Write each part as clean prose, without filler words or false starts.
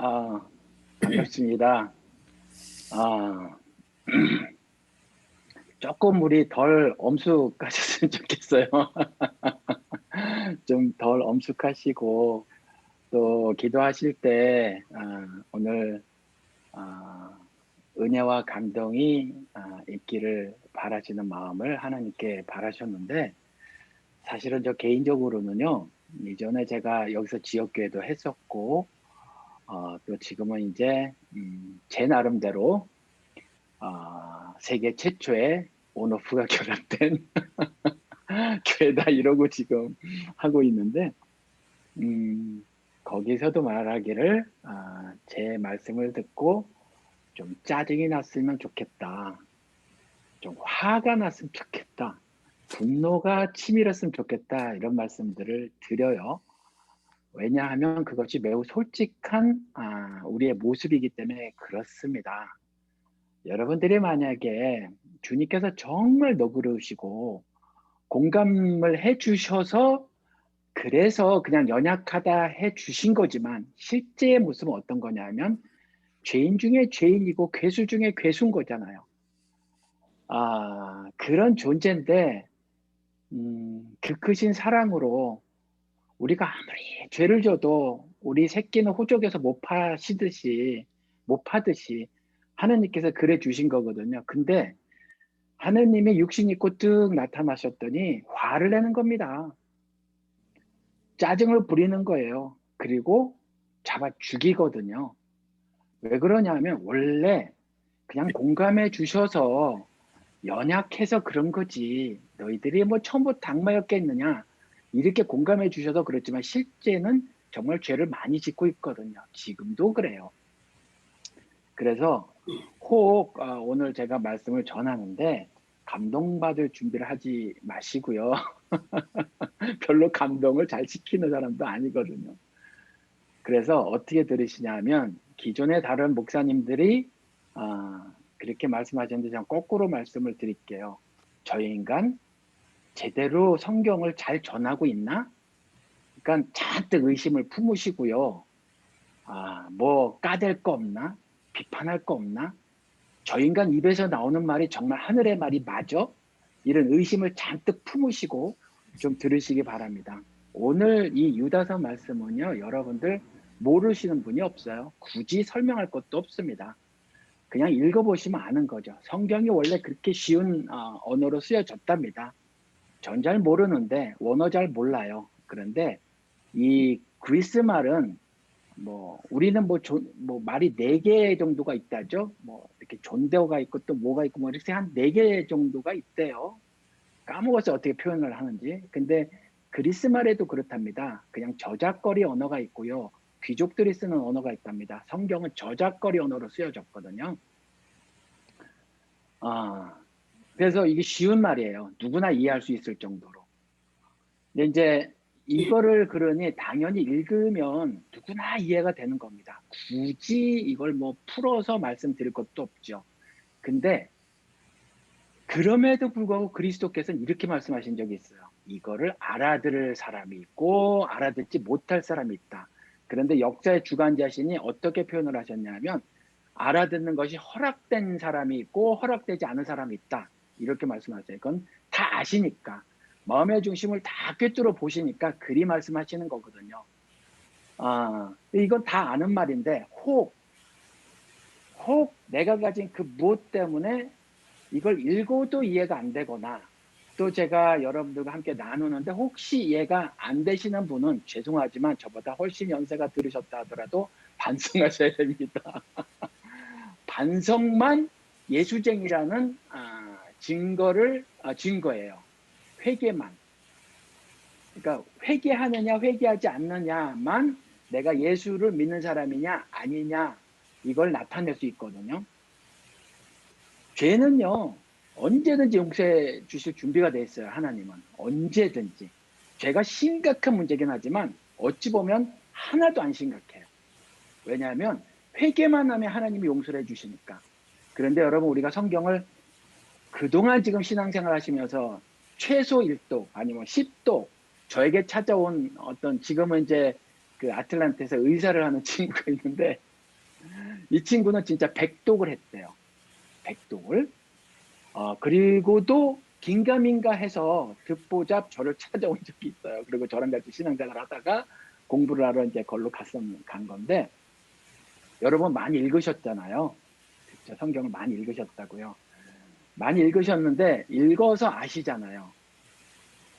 아, 반갑습니다. 아, 조금 우리 덜 엄숙하셨으면 좋겠어요. 좀 덜 엄숙하시고, 또 기도하실 때, 오늘, 아, 은혜와 감동이 있기를 바라시는 마음을 하나님께 바라셨는데, 사실은 저 개인적으로는요, 이전에 제가 여기서 지역교회도 했었고, 또 지금은 이제, 제 나름대로 세계 최초의 온오프가 결합된 교회다 이러고 지금 하고 있는데, 거기서도 말하기를, 제 말씀을 듣고 좀 짜증이 났으면 좋겠다. 좀 화가 났으면 좋겠다. 분노가 치밀었으면 좋겠다. 이런 말씀들을 드려요. 왜냐하면 그것이 매우 솔직한, 우리의 모습이기 때문에 그렇습니다. 여러분들이 만약에 주님께서 정말 너그러우시고 공감을 해 주셔서 그래서 그냥 연약하다 해 주신 거지만 실제의 모습은 어떤 거냐면 죄인 중에 죄인이고 괴수 중에 괴수인 거잖아요. 그런 존재인데 그 크신 사랑으로 우리가 아무리 죄를 져도 우리 새끼는 호적에서 못 파듯이 하느님께서 그래 주신 거거든요. 근데 하느님이 육신 입고 뜩 나타나셨더니 화를 내는 겁니다. 짜증을 부리는 거예요. 그리고 잡아 죽이거든요. 왜 그러냐면 원래 그냥 공감해 주셔서 연약해서 그런 거지. 너희들이 뭐 처음부터 악마였겠느냐. 이렇게 공감해 주셔서 그렇지만 실제는 정말 죄를 많이 짓고 있거든요. 지금도 그래요. 그래서 혹 오늘 제가 말씀을 전하는데 감동받을 준비를 하지 마시고요. 별로 감동을 잘 시키는 사람도 아니거든요. 그래서 어떻게 들으시냐면 기존의 다른 목사님들이 그렇게 말씀하셨는데 제가 거꾸로 말씀을 드릴게요. 저 인간 제대로 성경을 잘 전하고 있나? 그러니까 잔뜩 의심을 품으시고요. 뭐 까댈 거 없나? 비판할 거 없나? 저 인간 입에서 나오는 말이 정말 하늘의 말이 맞아? 이런 의심을 잔뜩 품으시고 좀 들으시기 바랍니다. 오늘 이 유다서 말씀은요, 여러분들 모르시는 분이 없어요. 굳이 설명할 것도 없습니다. 그냥 읽어보시면 아는 거죠. 성경이 원래 그렇게 쉬운 언어로 쓰여졌답니다. 전 잘 모르는데 원어 잘 몰라요. 그런데 이 그리스 말은 뭐 우리는 뭐 말이 4개 정도가 있다죠. 뭐 이렇게 존대어가 있고 또 뭐가 있고 뭐 이렇게 한 4개 정도가 있대요. 까먹었어요. 어떻게 표현을 하는지. 근데 그리스 말에도 그렇답니다. 그냥 저작거리 언어가 있고요. 귀족들이 쓰는 언어가 있답니다. 성경은 저작거리 언어로 쓰여졌거든요. 그래서 이게 쉬운 말이에요. 누구나 이해할 수 있을 정도로. 근데 이제 이거를 그러니 당연히 읽으면 누구나 이해가 되는 겁니다. 굳이 이걸 뭐 풀어서 말씀드릴 것도 없죠. 근데 그럼에도 불구하고 그리스도께서는 이렇게 말씀하신 적이 있어요. 이거를 알아들을 사람이 있고 알아듣지 못할 사람이 있다. 그런데 역사의 주관자신이 어떻게 표현을 하셨냐면 알아듣는 것이 허락된 사람이 있고 허락되지 않은 사람이 있다. 이렇게 말씀하세요. 그건 다 아시니까. 마음의 중심을 다 꿰뚫어 보시니까 그리 말씀하시는 거거든요. 이건 다 아는 말인데 혹 내가 가진 그 무엇 때문에 이걸 읽어도 이해가 안 되거나 또 제가 여러분들과 함께 나누는데 혹시 이해가 안 되시는 분은 죄송하지만 저보다 훨씬 연세가 들으셨다 하더라도 반성하셔야 됩니다. 반성만 예수쟁이라는 증거예요. 회개만. 그러니까 회개하느냐 회개하지 않느냐만 내가 예수를 믿는 사람이냐 아니냐 이걸 나타낼 수 있거든요. 죄는요 언제든지 용서해 주실 준비가 돼 있어요. 하나님은 언제든지. 죄가 심각한 문제긴 하지만 어찌 보면 하나도 안 심각해요. 왜냐하면 회개만 하면 하나님이 용서를 해주시니까. 그런데 여러분 우리가 성경을 그동안 지금 신앙생활 하시면서 최소 1도 아니면 10도 저에게 찾아온 어떤 지금은 이제 그 아틀란타에서 의사를 하는 친구가 있는데 이 친구는 진짜 백독을 했대요. 백독을. 그리고도 긴가민가 해서 듣보잡 저를 찾아온 적이 있어요. 그리고 저랑 같이 신앙생활 하다가 공부를 하러 이제 걸로 간 건데, 여러분 많이 읽으셨잖아요. 그쵸? 성경을 많이 읽으셨다고요. 많이 읽으셨는데 읽어서 아시잖아요.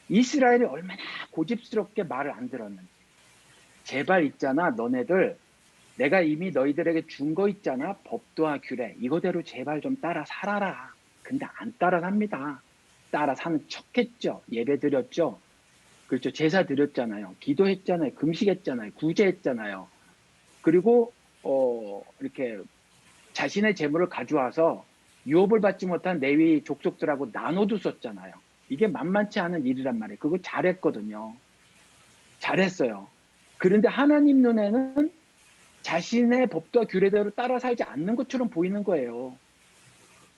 이스라엘이 얼마나 고집스럽게 말을 안 들었는지. 제발 있잖아, 너네들 내가 이미 너희들에게 준 거 있잖아, 법도와 규례, 이거대로 제발 좀 따라 살아라. 근데 안 따라 삽니다. 따라 사는 척했죠. 예배 드렸죠. 그렇죠. 제사 드렸잖아요. 기도했잖아요. 금식했잖아요. 구제했잖아요. 그리고 이렇게 자신의 재물을 가져와서 유업을 받지 못한 레위 족속들하고 나눠도 썼잖아요. 이게 만만치 않은 일이란 말이에요. 그거 잘했거든요. 잘했어요. 그런데 하나님 눈에는 자신의 법도와 규례대로 따라 살지 않는 것처럼 보이는 거예요.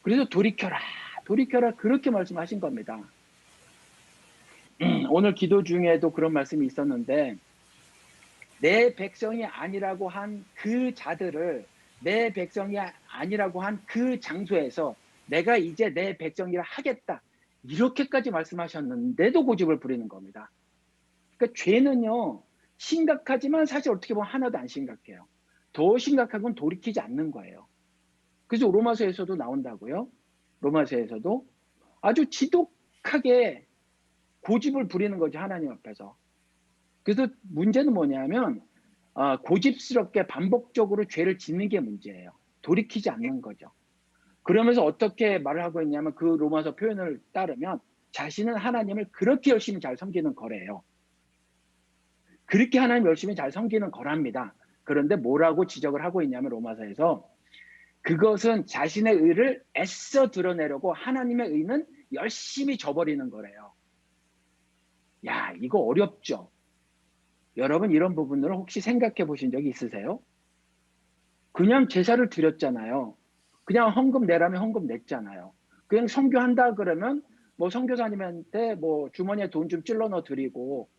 그래서 돌이켜라, 돌이켜라, 그렇게 말씀하신 겁니다. 오늘 기도 중에도 그런 말씀이 있었는데, 내 백성이 아니라고 한 그 자들을, 내 백성이 아니라고 한 그 장소에서 내가 이제 내 백성이라 하겠다, 이렇게까지 말씀하셨는데도 고집을 부리는 겁니다. 그러니까 죄는요, 심각하지만 사실 어떻게 보면 하나도 안 심각해요. 더 심각한 건 돌이키지 않는 거예요. 그래서 로마서에서도 나온다고요. 로마서에서도 아주 지독하게 고집을 부리는 거죠, 하나님 앞에서. 그래서 문제는 뭐냐면 고집스럽게 반복적으로 죄를 짓는 게 문제예요. 돌이키지 않는 거죠. 그러면서 어떻게 말을 하고 있냐면, 그 로마서 표현을 따르면 자신은 하나님을 그렇게 열심히 잘 섬기는 거래요. 그렇게 하나님 열심히 잘 섬기는 거랍니다. 그런데 뭐라고 지적을 하고 있냐면, 로마서에서 그것은 자신의 의를 애써 드러내려고 하나님의 의는 열심히 저버리는 거래요. 야, 이거 어렵죠? 여러분 이런 부분들을 혹시 생각해 보신 적이 있으세요? 그냥 제사를 드렸잖아요. 그냥 헌금 내라면 헌금 냈잖아요. 그냥 선교한다 그러면 뭐 선교사님한테 뭐 주머니에 돈 좀 찔러 넣어 드리고,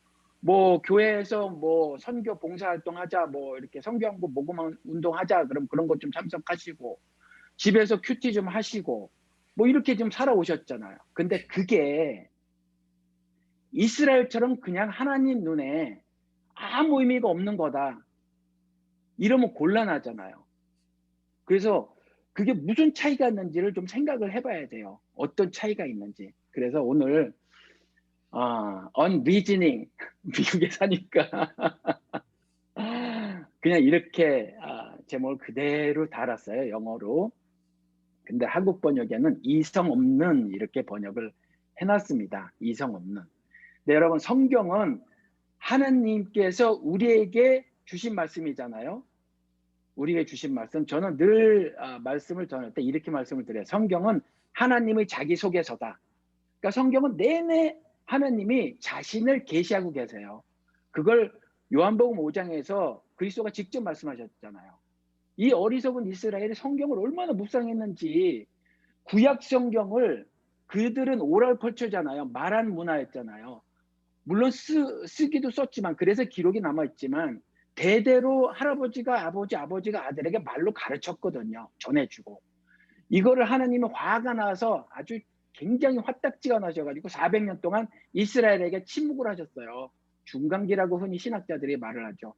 뭐 교회에서 뭐 선교 봉사활동 하자, 뭐 이렇게 선교하고 모금 운동 하자 그럼 그런 것 좀 참석하시고, 집에서 큐티 좀 하시고, 뭐 이렇게 좀 살아오셨잖아요. 근데 그게 이스라엘처럼 그냥 하나님 눈에 아무 의미가 없는 거다, 이러면 곤란하잖아요. 그래서 그게 무슨 차이가 있는지를 좀 생각을 해봐야 돼요. 어떤 차이가 있는지. 그래서 오늘 unreasoning, 미국에 사니까 그냥 이렇게 제목을 그대로 달았어요, 영어로. 근데 한국 번역에는 이성 없는, 이렇게 번역을 해놨습니다. 이성 없는. 근데 여러분, 성경은 하나님께서 우리에게 주신 말씀이잖아요. 우리에게 주신 말씀. 저는 늘 말씀을 전할 때 이렇게 말씀을 드려요. 성경은 하나님의 자기소개서다. 그러니까 성경은 내내 하나님이 자신을 계시하고 계세요. 그걸 요한복음 5장에서 그리스도가 직접 말씀하셨잖아요. 이 어리석은 이스라엘이 성경을 얼마나 묵상했는지. 구약 성경을 그들은 오랄 컬처잖아요. 말한 문화였잖아요. 물론 쓰기도 썼지만, 그래서 기록이 남아있지만 대대로 할아버지가 아버지가 아들에게 말로 가르쳤거든요. 전해주고. 이거를 하나님은 화가 나서 아주 굉장히 화딱지가 나셔가지고 400년 동안 이스라엘에게 침묵을 하셨어요. 중간기라고 흔히 신학자들이 말을 하죠.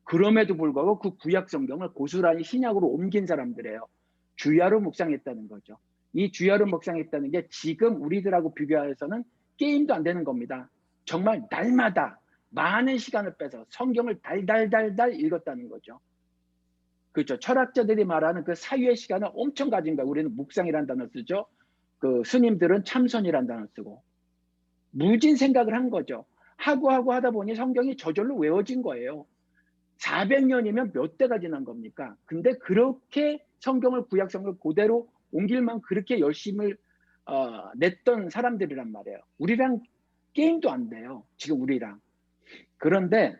그럼에도 불구하고 그 구약 성경을 고스란히 신약으로 옮긴 사람들이에요. 주야로 묵상했다는 거죠. 이 주야로 묵상했다는 게 지금 우리들하고 비교해서는 게임도 안 되는 겁니다. 정말 날마다 많은 시간을 빼서 성경을 달달달달 읽었다는 거죠. 그렇죠. 철학자들이 말하는 그 사유의 시간을 엄청 가진 거예요. 우리는 묵상이라는 단어 쓰죠. 그 스님들은 참선이라는 단어 쓰고. 무진 생각을 한 거죠. 하고 하다 보니 성경이 저절로 외워진 거예요. 400년이면 몇 대가 지난 겁니까? 근데 그렇게 성경을, 구약 성경을 그대로 옮길 만큼 그렇게 열심을 냈던 사람들이란 말이에요. 우리랑 게임도 안 돼요. 지금 우리랑. 그런데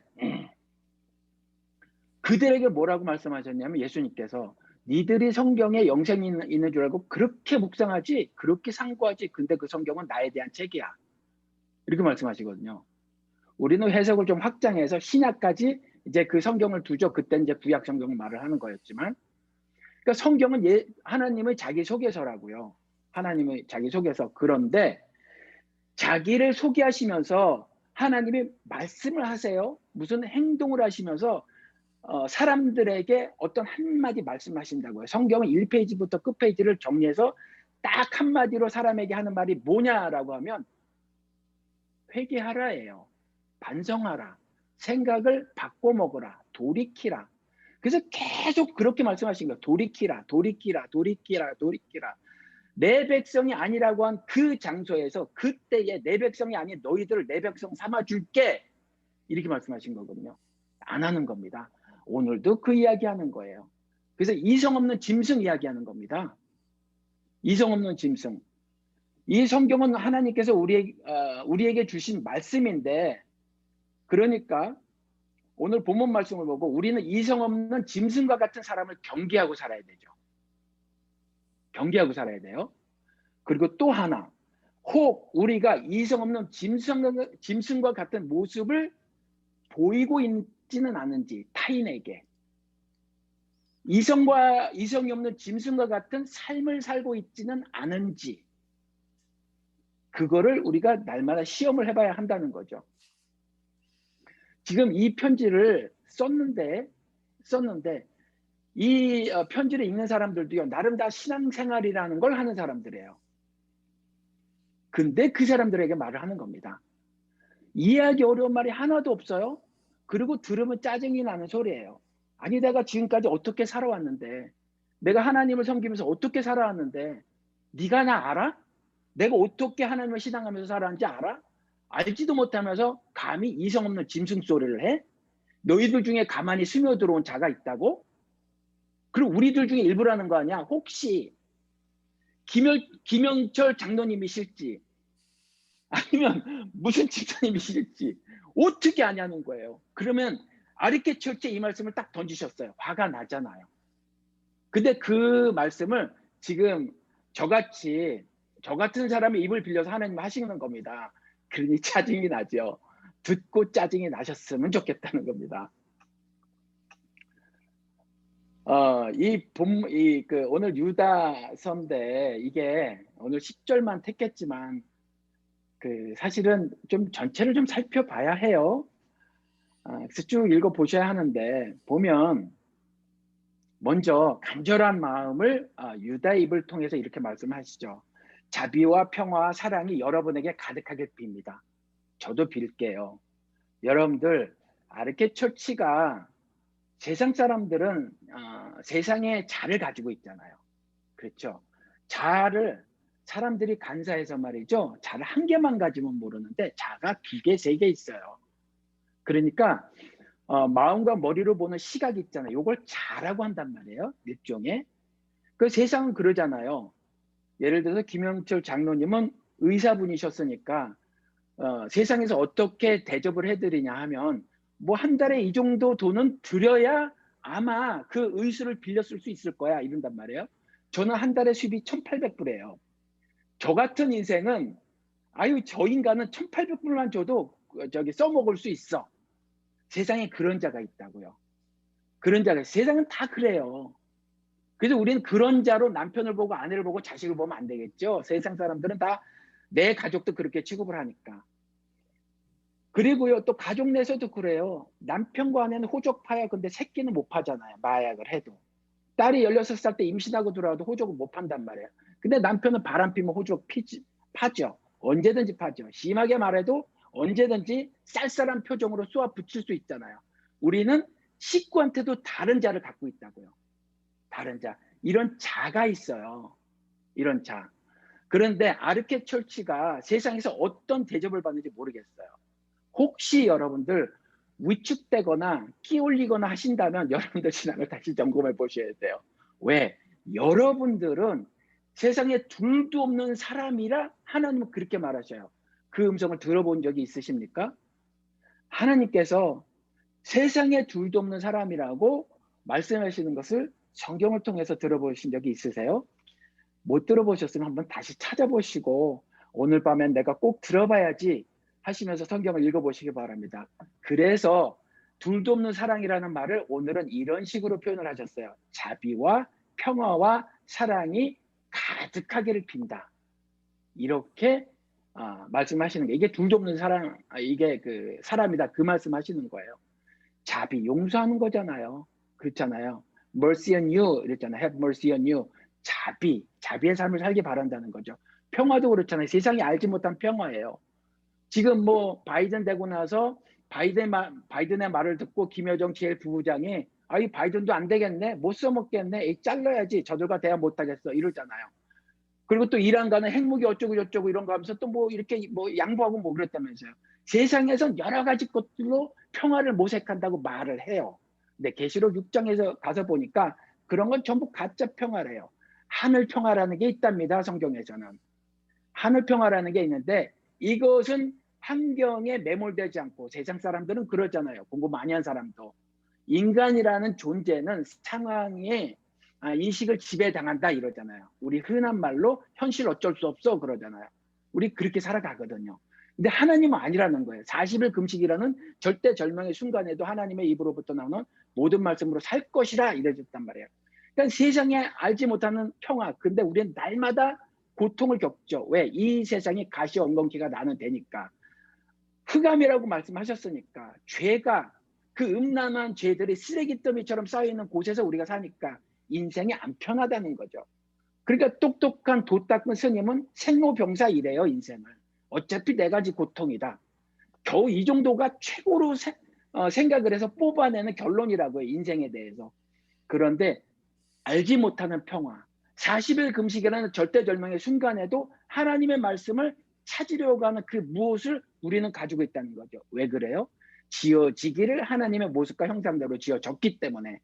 그들에게 뭐라고 말씀하셨냐면, 예수님께서 니들이 성경에 영생이 있는 줄 알고 그렇게 묵상하지, 그렇게 상고하지, 근데 그 성경은 나에 대한 책이야, 이렇게 말씀하시거든요. 우리는 해석을 좀 확장해서 신약까지 이제 그 성경을 두죠. 그때 이제 구약 성경을 말을 하는 거였지만, 그러니까 성경은 하나님의 자기소개서라고요. 하나님의 자기소개서. 그런데 자기를 소개하시면서 하나님이 말씀을 하세요. 무슨 행동을 하시면서 사람들에게 어떤 한마디 말씀하신다고요. 성경은 1페이지부터 끝페이지를 정리해서 딱 한마디로 사람에게 하는 말이 뭐냐라고 하면 회개하라예요. 반성하라. 생각을 바꿔 먹으라. 돌이키라. 그래서 계속 그렇게 말씀하신 거예요. 돌이키라, 돌이키라, 돌이키라, 돌이키라. 내 백성이 아니라고 한 그 장소에서 그때에 내 백성이 아닌 너희들을 내 백성 삼아 줄게. 이렇게 말씀하신 거거든요. 안 하는 겁니다. 오늘도 그 이야기 하는 거예요. 그래서 이성 없는 짐승 이야기하는 겁니다. 이성 없는 짐승. 이 성경은 하나님께서 우리에게 주신 말씀인데, 그러니까 오늘 본문 말씀을 보고 우리는 이성 없는 짐승과 같은 사람을 경계하고 살아야 되죠. 경계하고 살아야 돼요. 그리고 또 하나, 혹 우리가 이성 없는 짐승과 같은 모습을 보이고 있지는 않은지, 타인에게 이성이 없는 짐승과 같은 삶을 살고 있지는 않은지, 그거를 우리가 날마다 시험을 해봐야 한다는 거죠. 지금 이 편지를 썼는데 이 편지를 읽는 사람들도요, 나름 다 신앙생활이라는 걸 하는 사람들이에요. 근데 그 사람들에게 말을 하는 겁니다. 이해하기 어려운 말이 하나도 없어요. 그리고 들으면 짜증이 나는 소리예요. 아니, 내가 지금까지 어떻게 살아왔는데, 내가 하나님을 섬기면서 어떻게 살아왔는데 네가 나 알아? 내가 어떻게 하나님을 신앙하면서 살아왔는지 알아? 알지도 못하면서 감히 이성 없는 짐승 소리를 해? 너희들 중에 가만히 스며들어온 자가 있다고? 그리고 우리들 중에 일부라는 거 아니야? 혹시 김영철 장로님이실지, 아니면 무슨 집사님이실지 어떻게 아냐는 거예요. 그러면 아리케 철제 이 말씀을 딱 던지셨어요. 화가 나잖아요. 근데 그 말씀을 지금 저 같은 사람의 입을 빌려서 하나님 하시는 겁니다. 그러니 짜증이 나죠. 듣고 짜증이 나셨으면 좋겠다는 겁니다. 오늘 유다서인데, 이게 오늘 10절만 택했지만, 사실은 좀 전체를 좀 살펴봐야 해요. 그래서 쭉 읽어보셔야 하는데, 보면, 먼저 간절한 마음을 유다의 입을 통해서 이렇게 말씀하시죠. 자비와 평화와 사랑이 여러분에게 가득하게 빕니다. 저도 빌게요. 여러분들, 아르케 처치가 세상 사람들은 세상에 자를 가지고 있잖아요. 그렇죠? 자를 사람들이 간사해서 말이죠. 자를 한 개만 가지면 모르는데 자가 2개, 3개 있어요. 그러니까 마음과 머리로 보는 시각이 있잖아요. 이걸 자라고 한단 말이에요. 일종의. 그 세상은 그러잖아요. 예를 들어서 김영철 장로님은 의사분이셨으니까 세상에서 어떻게 대접을 해드리냐 하면, 뭐 한 달에 이 정도 돈은 들여야 아마 그 의술을 빌려 쓸 수 있을 거야, 이런단 말이에요. 저는 한 달에 수입이 1,800불이에요. 저 같은 인생은, 저 인간은 1,800불만 줘도 써먹을 수 있어. 세상에 그런 자가 있다고요. 그런 자가, 세상은 다 그래요. 그래서 우리는 그런 자로 남편을 보고 아내를 보고 자식을 보면 안 되겠죠. 세상 사람들은 다 내 가족도 그렇게 취급을 하니까. 그리고요, 또 가족 내에서도 그래요. 남편과 아내는 호적파야. 근데 새끼는 못 파잖아요. 마약을 해도. 딸이 16살 때 임신하고 들어와도 호적을 못 판단 말이에요. 근데 남편은 바람 피면 호적 파죠. 언제든지 파죠. 심하게 말해도 언제든지 쌀쌀한 표정으로 쏘아 붙일 수 있잖아요. 우리는 식구한테도 다른 자를 갖고 있다고요. 다른 자. 이런 자가 있어요. 이런 자. 그런데 아르케 철치가 세상에서 어떤 대접을 받는지 모르겠어요. 혹시 여러분들 위축되거나 끼올리거나 하신다면 여러분들 신앙을 다시 점검해 보셔야 돼요. 왜? 여러분들은 세상에 둘도 없는 사람이라 하나님은 그렇게 말하셔요. 그 음성을 들어본 적이 있으십니까? 하나님께서 세상에 둘도 없는 사람이라고 말씀하시는 것을 성경을 통해서 들어보신 적이 있으세요? 못 들어보셨으면 한번 다시 찾아보시고, 오늘 밤엔 내가 꼭 들어봐야지 하시면서 성경을 읽어보시기 바랍니다. 그래서 둘도 없는 사랑이라는 말을 오늘은 이런 식으로 표현을 하셨어요. 자비와 평화와 사랑이 가득하기를 빈다. 이렇게 말씀하시는 게, 이게 둘도 없는 사랑, 이게 그 사람이다, 그 말씀하시는 거예요. 자비, 용서하는 거잖아요. 그렇잖아요. mercy on you 이랬잖아요. have mercy on you. 자비의 삶을 살기 바란다는 거죠. 평화도 그렇잖아요. 세상이 알지 못한 평화예요. 지금 뭐 바이든 되고 나서 바이든의 말을 듣고 김여정 제일 부부장이 이 바이든도 안 되겠네, 못 써먹겠네, 잘라야지, 저들과 대화 못하겠어, 이러잖아요. 그리고 또 이란 가는 핵무기 어쩌고 저쩌고 이런 거 하면서 또 뭐 이렇게 뭐 양보하고 뭐 그랬다면서요. 세상에선 여러 가지 것들로 평화를 모색한다고 말을 해요. 근데 계시록 6장에서 가서 보니까 그런 건 전부 가짜 평화래요. 하늘 평화라는 게 있답니다. 성경에서는 하늘 평화라는 게 있는데, 이것은 환경에 매몰되지 않고, 세상 사람들은 그러잖아요. 공부 많이 한 사람도 인간이라는 존재는 상황에 인식을 지배당한다 이러잖아요. 우리 흔한 말로 현실 어쩔 수 없어 그러잖아요. 우리 그렇게 살아가거든요. 근데 하나님은 아니라는 거예요. 40일 금식이라는 절대절명의 순간에도 하나님의 입으로부터 나오는 모든 말씀으로 살 것이라 이래졌단 말이에요. 그러니까 세상에 알지 못하는 평화. 근데 우리는 날마다 고통을 겪죠. 왜? 이 세상이 가시 엉겅퀴가 나는 데니까. 흑암이라고 말씀하셨으니까, 죄가, 그 음란한 죄들이 쓰레기더미처럼 쌓여있는 곳에서 우리가 사니까 인생이 안 편하다는 거죠. 그러니까 똑똑한 도 닦은 스님은 생로병사 이래요. 인생을 어차피 네 가지 고통이다. 겨우 이 정도가 최고로 생각을 해서 뽑아내는 결론이라고요, 인생에 대해서. 그런데 알지 못하는 평화, 40일 금식이라는 절대절명의 순간에도 하나님의 말씀을 찾으려고 하는 그 무엇을 우리는 가지고 있다는 거죠. 왜 그래요? 지어지기를 하나님의 모습과 형상대로 지어졌기 때문에.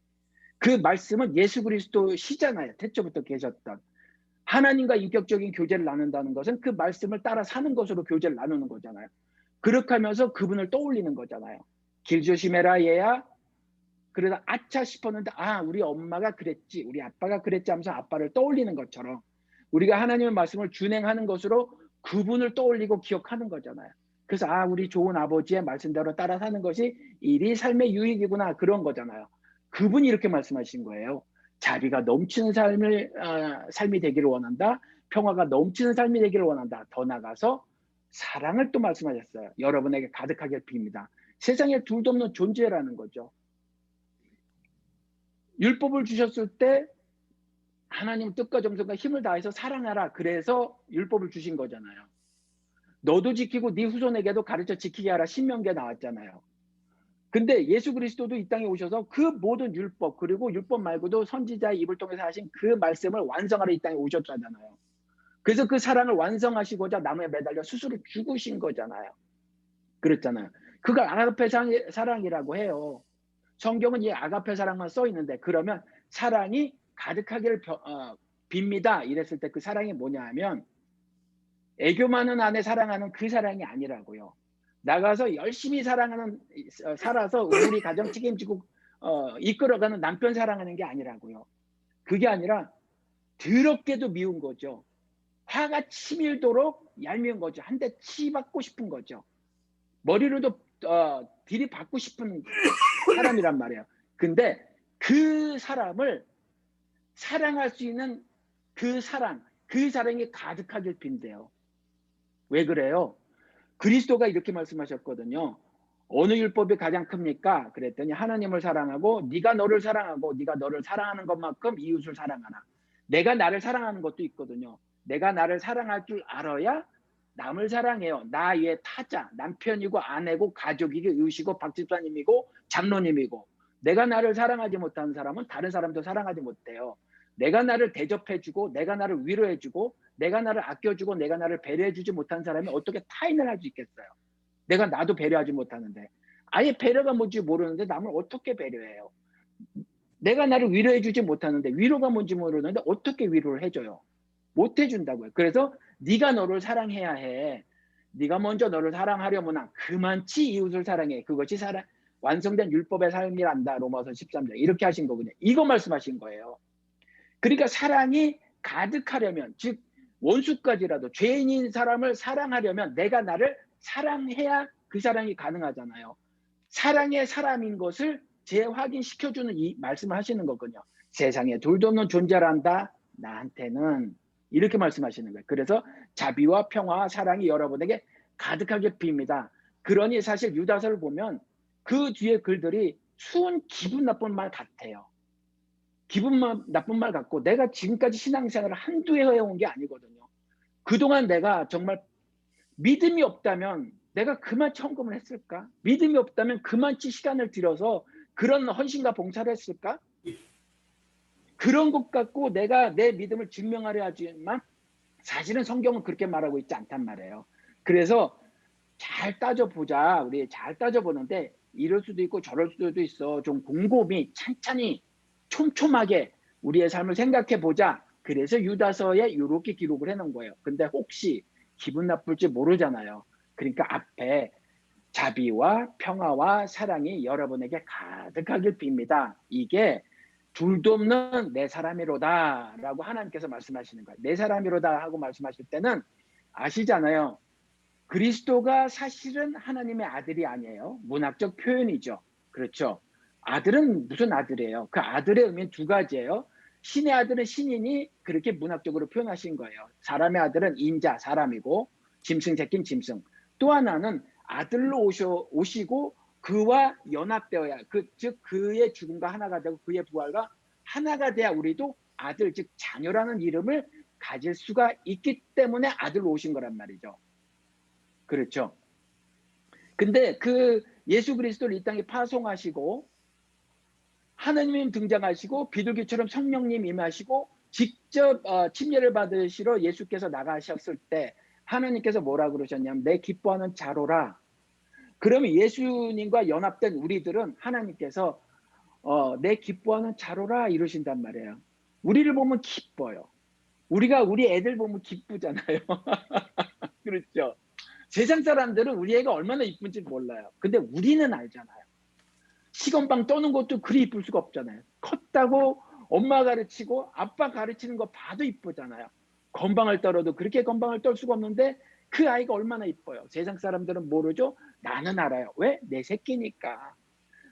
그 말씀은 예수 그리스도시잖아요. 태초부터 계셨던. 하나님과 인격적인 교제를 나눈다는 것은 그 말씀을 따라 사는 것으로 교제를 나누는 거잖아요. 그렇게 하면서 그분을 떠올리는 거잖아요. 길 조심해라 얘야. 그러다 아차 싶었는데 우리 엄마가 그랬지, 우리 아빠가 그랬지 하면서 아빠를 떠올리는 것처럼 우리가 하나님의 말씀을 준행하는 것으로 그분을 떠올리고 기억하는 거잖아요. 그래서 우리 좋은 아버지의 말씀대로 따라 사는 것이 일이 삶의 유익이구나, 그런 거잖아요. 그분이 이렇게 말씀하신 거예요. 자비가 넘치는 삶이 되기를 원한다. 평화가 넘치는 삶이 되기를 원한다. 더 나가서 사랑을 또 말씀하셨어요. 여러분에게 가득하게 빕니다. 세상에 둘도 없는 존재라는 거죠. 율법을 주셨을 때 하나님 뜻과 정성과 힘을 다해서 사랑하라, 그래서 율법을 주신 거잖아요. 너도 지키고 네 후손에게도 가르쳐 지키게 하라, 신명기에 나왔잖아요. 근데 예수 그리스도도 이 땅에 오셔서 그 모든 율법, 그리고 율법 말고도 선지자의 입을 통해서 하신 그 말씀을 완성하러 이 땅에 오셨잖아요. 그래서 그 사랑을 완성하시고자 나무에 매달려 스스로 죽으신 거잖아요. 그랬잖아요. 그걸 아가페 사랑이라고 해요. 성경은 이 아가페 사랑만 써 있는데, 그러면 사랑이 가득하기를 빕니다 이랬을 때 그 사랑이 뭐냐 하면, 애교 많은 아내 사랑하는 그 사랑이 아니라고요. 나가서 열심히 살아서 우리 가정 책임지고 이끌어가는 남편 사랑하는 게 아니라고요. 그게 아니라 더럽게도 미운 거죠. 화가 치밀도록 얄미운 거죠. 한 대 치받고 싶은 거죠. 머리로도 들이받고 싶은 사람이란 말이에요. 근데 그 사람을 사랑할 수 있는 그 사랑이 가득하길 빈대요. 왜 그래요? 그리스도가 이렇게 말씀하셨거든요. 어느 율법이 가장 큽니까? 그랬더니 하나님을 사랑하고 네가 너를 사랑하고 네가 너를 사랑하는 것만큼 이웃을 사랑하라. 내가 나를 사랑하는 것도 있거든요. 내가 나를 사랑할 줄 알아야 남을 사랑해요. 나 외에 타자, 남편이고 아내고 가족이고 이웃이고 박집사님이고 장로님이고. 내가 나를 사랑하지 못하는 사람은 다른 사람도 사랑하지 못해요. 내가 나를 대접해주고 내가 나를 위로해주고 내가 나를 아껴주고 내가 나를 배려해주지 못한 사람이 어떻게 타인을 할 수 있겠어요? 내가 나도 배려하지 못하는데. 아예 배려가 뭔지 모르는데 남을 어떻게 배려해요? 내가 나를 위로해주지 못하는데 위로가 뭔지 모르는데 어떻게 위로를 해줘요? 못 해준다고요. 그래서 네가 너를 사랑해야 해. 네가 먼저 너를 사랑하려면 그만치 이웃을 사랑해. 그것이 완성된 율법의 삶이란다. 로마서 13장 이렇게 하신 거거든요. 이거 말씀하신 거예요. 그러니까 사랑이 가득하려면, 즉 원수까지라도 죄인인 사람을 사랑하려면 내가 나를 사랑해야 그 사랑이 가능하잖아요. 사랑의 사람인 것을 재확인시켜주는 이 말씀을 하시는 거거든요. 세상에 둘도 없는 존재란다. 나한테는 이렇게 말씀하시는 거예요. 그래서 자비와 평화와 사랑이 여러분에게 가득하게 빕니다. 그러니 사실 유다서를 보면 그 뒤에 글들이 수은 기분 나쁜 말 같아요. 기분 나쁜 말 같고 내가 지금까지 신앙생활을 한두 해 해온 게 아니거든요. 그동안 내가 정말 믿음이 없다면 내가 그만 헌금을 했을까? 믿음이 없다면 그만치 시간을 들여서 그런 헌신과 봉사를 했을까? 그런 것 갖고 내가 내 믿음을 증명하려 하지만 사실은 성경은 그렇게 말하고 있지 않단 말이에요. 그래서 잘 따져보자. 우리 잘 따져보는데 이럴 수도 있고 저럴 수도 있어. 좀 곰곰이 찬찬히 촘촘하게 우리의 삶을 생각해 보자. 그래서 유다서에 이렇게 기록을 해놓은 거예요. 근데 혹시 기분 나쁠지 모르잖아요. 그러니까 앞에 자비와 평화와 사랑이 여러분에게 가득하길 빕니다. 이게 둘도 없는 내 사람이로다 라고 하나님께서 말씀하시는 거예요. 내 사람이로다 하고 말씀하실 때는 아시잖아요. 그리스도가 사실은 하나님의 아들이 아니에요. 문학적 표현이죠. 그렇죠. 아들은 무슨 아들이에요? 그 아들의 의미는 두 가지예요. 신의 아들은 신이니 그렇게 문학적으로 표현하신 거예요. 사람의 아들은 인자, 사람이고 짐승 새끼는 짐승. 또 하나는 아들로 오시고 그와 연합되어야 즉 그의 죽음과 하나가 되고 그의 부활과 하나가 돼야 우리도 아들 즉 자녀라는 이름을 가질 수가 있기 때문에 아들로 오신 거란 말이죠. 그렇죠. 근데 그 예수 그리스도를 이 땅에 파송하시고 하나님 등장하시고 비둘기처럼 성령님 임하시고 직접 침례를 받으시러 예수께서 나가셨을 때 하나님께서 뭐라 그러셨냐면 내 기뻐하는 자로라. 그러면 예수님과 연합된 우리들은 하나님께서 내 기뻐하는 자로라 이러신단 말이에요. 우리를 보면 기뻐요. 우리가 우리 애들 보면 기쁘잖아요. 그렇죠. 세상 사람들은 우리 애가 얼마나 이쁜지 몰라요. 근데 우리는 알잖아요. 시건방 떠는 것도 그리 이쁠 수가 없잖아요. 컸다고 엄마 가르치고 아빠 가르치는 거 봐도 이쁘잖아요. 건방을 떨어도 그렇게 건방을 떨 수가 없는데 그 아이가 얼마나 이뻐요. 세상 사람들은 모르죠. 나는 알아요. 왜? 내 새끼니까.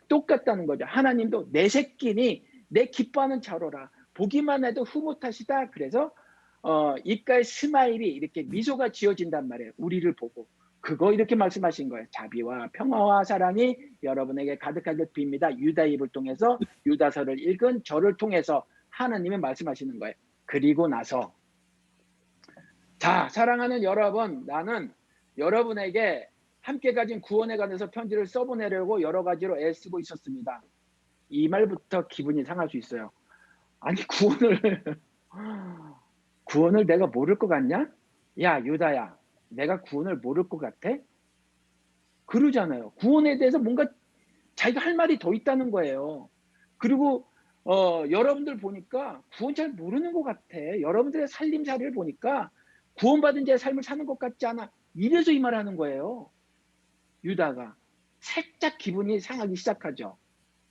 똑같다는 거죠. 하나님도 내 새끼니 내 기뻐하는 자로라. 보기만 해도 흐뭇하시다. 그래서 입가에 스마일이 이렇게 미소가 지어진단 말이에요. 우리를 보고. 그거 이렇게 말씀하신 거예요. 자비와 평화와 사랑이 여러분에게 가득하게 빕니다. 유다입을 통해서 유다서를 읽은 저를 통해서 하나님이 말씀하시는 거예요. 그리고 나서 자 사랑하는 여러분 나는 여러분에게 함께 가진 구원에 관해서 편지를 써보내려고 여러 가지로 애쓰고 있었습니다. 이 말부터 기분이 상할 수 있어요. 아니 구원을 내가 모를 것 같냐? 야 유다야 내가 구원을 모를 것 같아? 그러잖아요. 구원에 대해서 뭔가 자기가 할 말이 더 있다는 거예요. 그리고 여러분들 보니까 구원 잘 모르는 것 같아. 여러분들의 살림살이를 보니까 구원받은 자의 삶을 사는 것 같지 않아. 이래서 이 말을 하는 거예요. 유다가. 살짝 기분이 상하기 시작하죠.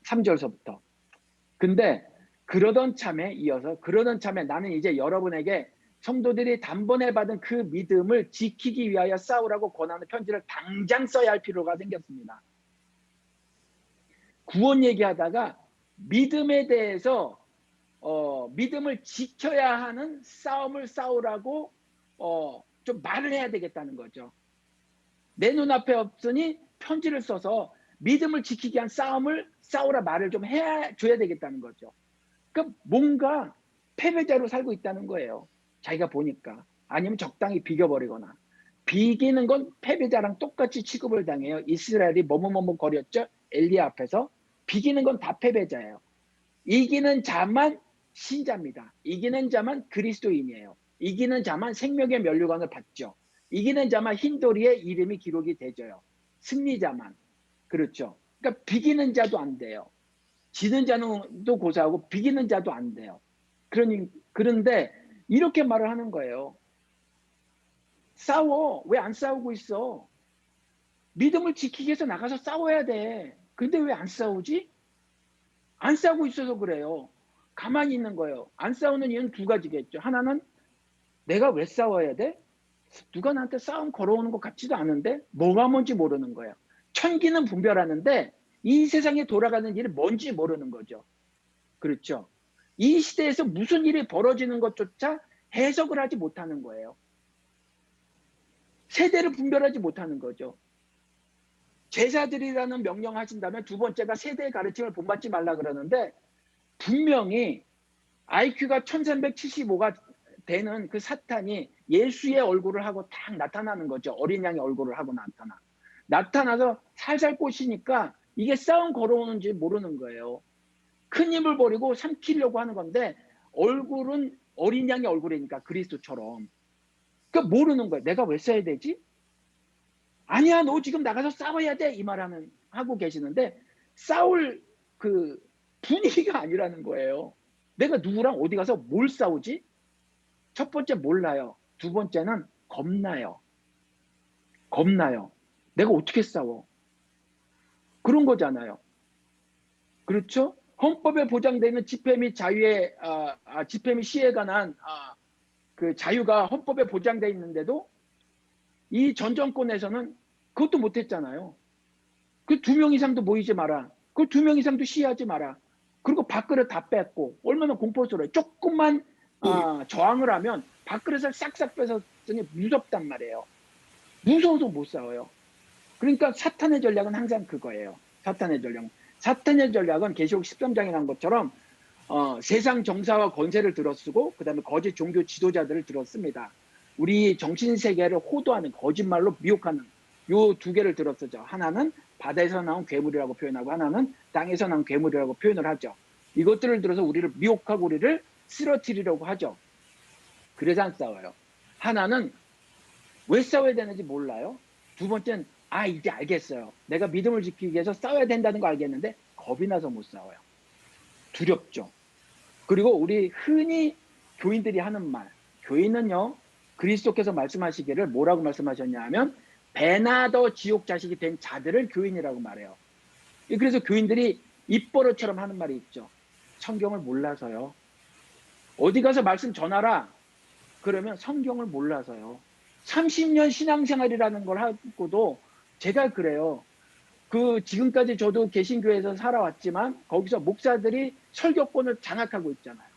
3절서부터. 근데 그러던 참에 이어서 그러던 참에 나는 이제 여러분에게 성도들이 단번에 받은 그 믿음을 지키기 위하여 싸우라고 권하는 편지를 당장 써야 할 필요가 생겼습니다. 구원 얘기하다가 믿음에 대해서 믿음을 지켜야 하는 싸움을 싸우라고 좀 말을 해야 되겠다는 거죠. 내 눈앞에 없으니 편지를 써서 믿음을 지키기 위한 싸움을 싸우라 말을 좀 해줘야 되겠다는 거죠. 그러니까 뭔가 패배자로 살고 있다는 거예요. 자기가 보니까. 아니면 적당히 비겨버리거나. 비기는 건 패배자랑 똑같이 취급을 당해요. 이스라엘이 머뭇머뭇 거렸죠. 엘리야 앞에서. 비기는 건 다 패배자예요. 이기는 자만 신자입니다. 이기는 자만 그리스도인이에요. 이기는 자만 생명의 면류관을 받죠. 이기는 자만 흰도리에 이름이 기록이 되져요. 승리자만. 그렇죠. 그러니까 비기는 자도 안 돼요. 지는 자도 고사하고 비기는 자도 안 돼요. 그런데 이렇게 말을 하는 거예요. 싸워. 왜 안 싸우고 있어? 믿음을 지키기 위해서 나가서 싸워야 돼. 근데 왜 안 싸우지? 안 싸우고 있어서 그래요. 가만히 있는 거예요. 안 싸우는 이유는 두 가지겠죠. 하나는 내가 왜 싸워야 돼? 누가 나한테 싸움 걸어오는 것 같지도 않은데 뭐가 뭔지 모르는 거예요. 천기는 분별하는데 이 세상에 돌아가는 일이 뭔지 모르는 거죠. 그렇죠? 이 시대에서 무슨 일이 벌어지는 것조차 해석을 하지 못하는 거예요. 세대를 분별하지 못하는 거죠. 제자들이라는 명령하신다면 두 번째가 세대의 가르침을 본받지 말라 그러는데 분명히 IQ가 1375가 되는 그 사탄이 예수의 얼굴을 하고 딱 나타나는 거죠. 어린 양의 얼굴을 하고 나타나서 살살 꼬시니까 이게 싸움 걸어오는지 모르는 거예요. 큰 힘을 버리고 삼키려고 하는 건데 얼굴은 어린 양의 얼굴이니까 그리스도처럼. 그러니까 모르는 거예요. 내가 왜 써야 되지? 아니야, 너 지금 나가서 싸워야 돼. 이 말하는 하고 계시는데 싸울 그 분위기가 아니라는 거예요. 내가 누구랑 어디 가서 뭘 싸우지? 첫 번째 몰라요. 두 번째는 겁나요. 겁나요. 내가 어떻게 싸워? 그런 거잖아요. 그렇죠? 헌법에 보장되는 집회 및 자유의 집회 및 시위에 관한 그 자유가 헌법에 보장되어 있는데도 이 전 정권에서는 그것도 못했잖아요. 그 2명 이상도 모이지 마라. 그 2명 이상도 시위하지 마라. 그리고 밥그릇 다 뺐고 얼마나 공포스러워요. 조금만 저항을 하면 밥그릇을 싹싹 뺏었으니 무섭단 말이에요. 무서워서 못 싸워요. 그러니까 사탄의 전략은 항상 그거예요. 사탄의 전략은 계시록 13장에 난 것처럼 세상 정사와 권세를 들어쓰고 그 다음에 거짓 종교 지도자들을 들었습니다. 우리 정신세계를 호도하는 거짓말로 미혹하는 요 두 개를 들었었죠. 하나는 바다에서 나온 괴물이라고 표현하고 하나는 땅에서 나온 괴물이라고 표현을 하죠. 이것들을 들어서 우리를 미혹하고 우리를 쓰러뜨리려고 하죠. 그래서 안 싸워요. 하나는 왜 싸워야 되는지 몰라요. 두 번째는 이제 알겠어요. 내가 믿음을 지키기 위해서 싸워야 된다는 거 알겠는데 겁이 나서 못 싸워요. 두렵죠. 그리고 우리 흔히 교인들이 하는 말, 교인은요 그리스도께서 말씀하시기를 뭐라고 말씀하셨냐 하면 배나 더 지옥 자식이 된 자들을 교인이라고 말해요. 그래서 교인들이 입버릇처럼 하는 말이 있죠. 성경을 몰라서요. 어디 가서 말씀 전하라. 그러면 성경을 몰라서요. 30년 신앙생활이라는 걸 하고도 제가 그래요. 지금까지 저도 개신교에서 살아왔지만 거기서 목사들이 설교권을 장악하고 있잖아요.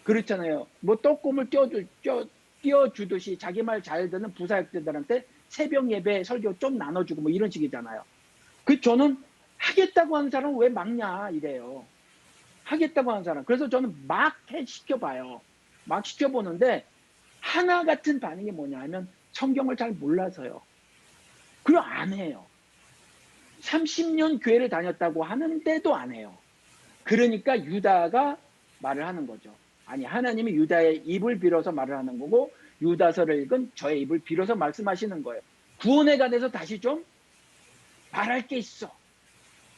그렇잖아요. 뭐 떡고물 띄워주듯이 자기 말 잘 듣는 부사역자들한테 새벽 예배 설교 좀 나눠주고 뭐 이런 식이잖아요. 저는 하겠다고 하는 사람은 왜 막냐 이래요. 하겠다고 하는 사람. 그래서 저는 막 시켜봐요. 막 시켜보는데 하나 같은 반응이 뭐냐 하면 성경을 잘 몰라서요. 그리고 안 해요. 30년 교회를 다녔다고 하는데도 안 해요. 그러니까 유다가 말을 하는 거죠. 아니 하나님이 유다의 입을 빌어서 말을 하는 거고 유다서를 읽은 저의 입을 빌어서 말씀하시는 거예요. 구원에 관해서 다시 좀 말할 게 있어.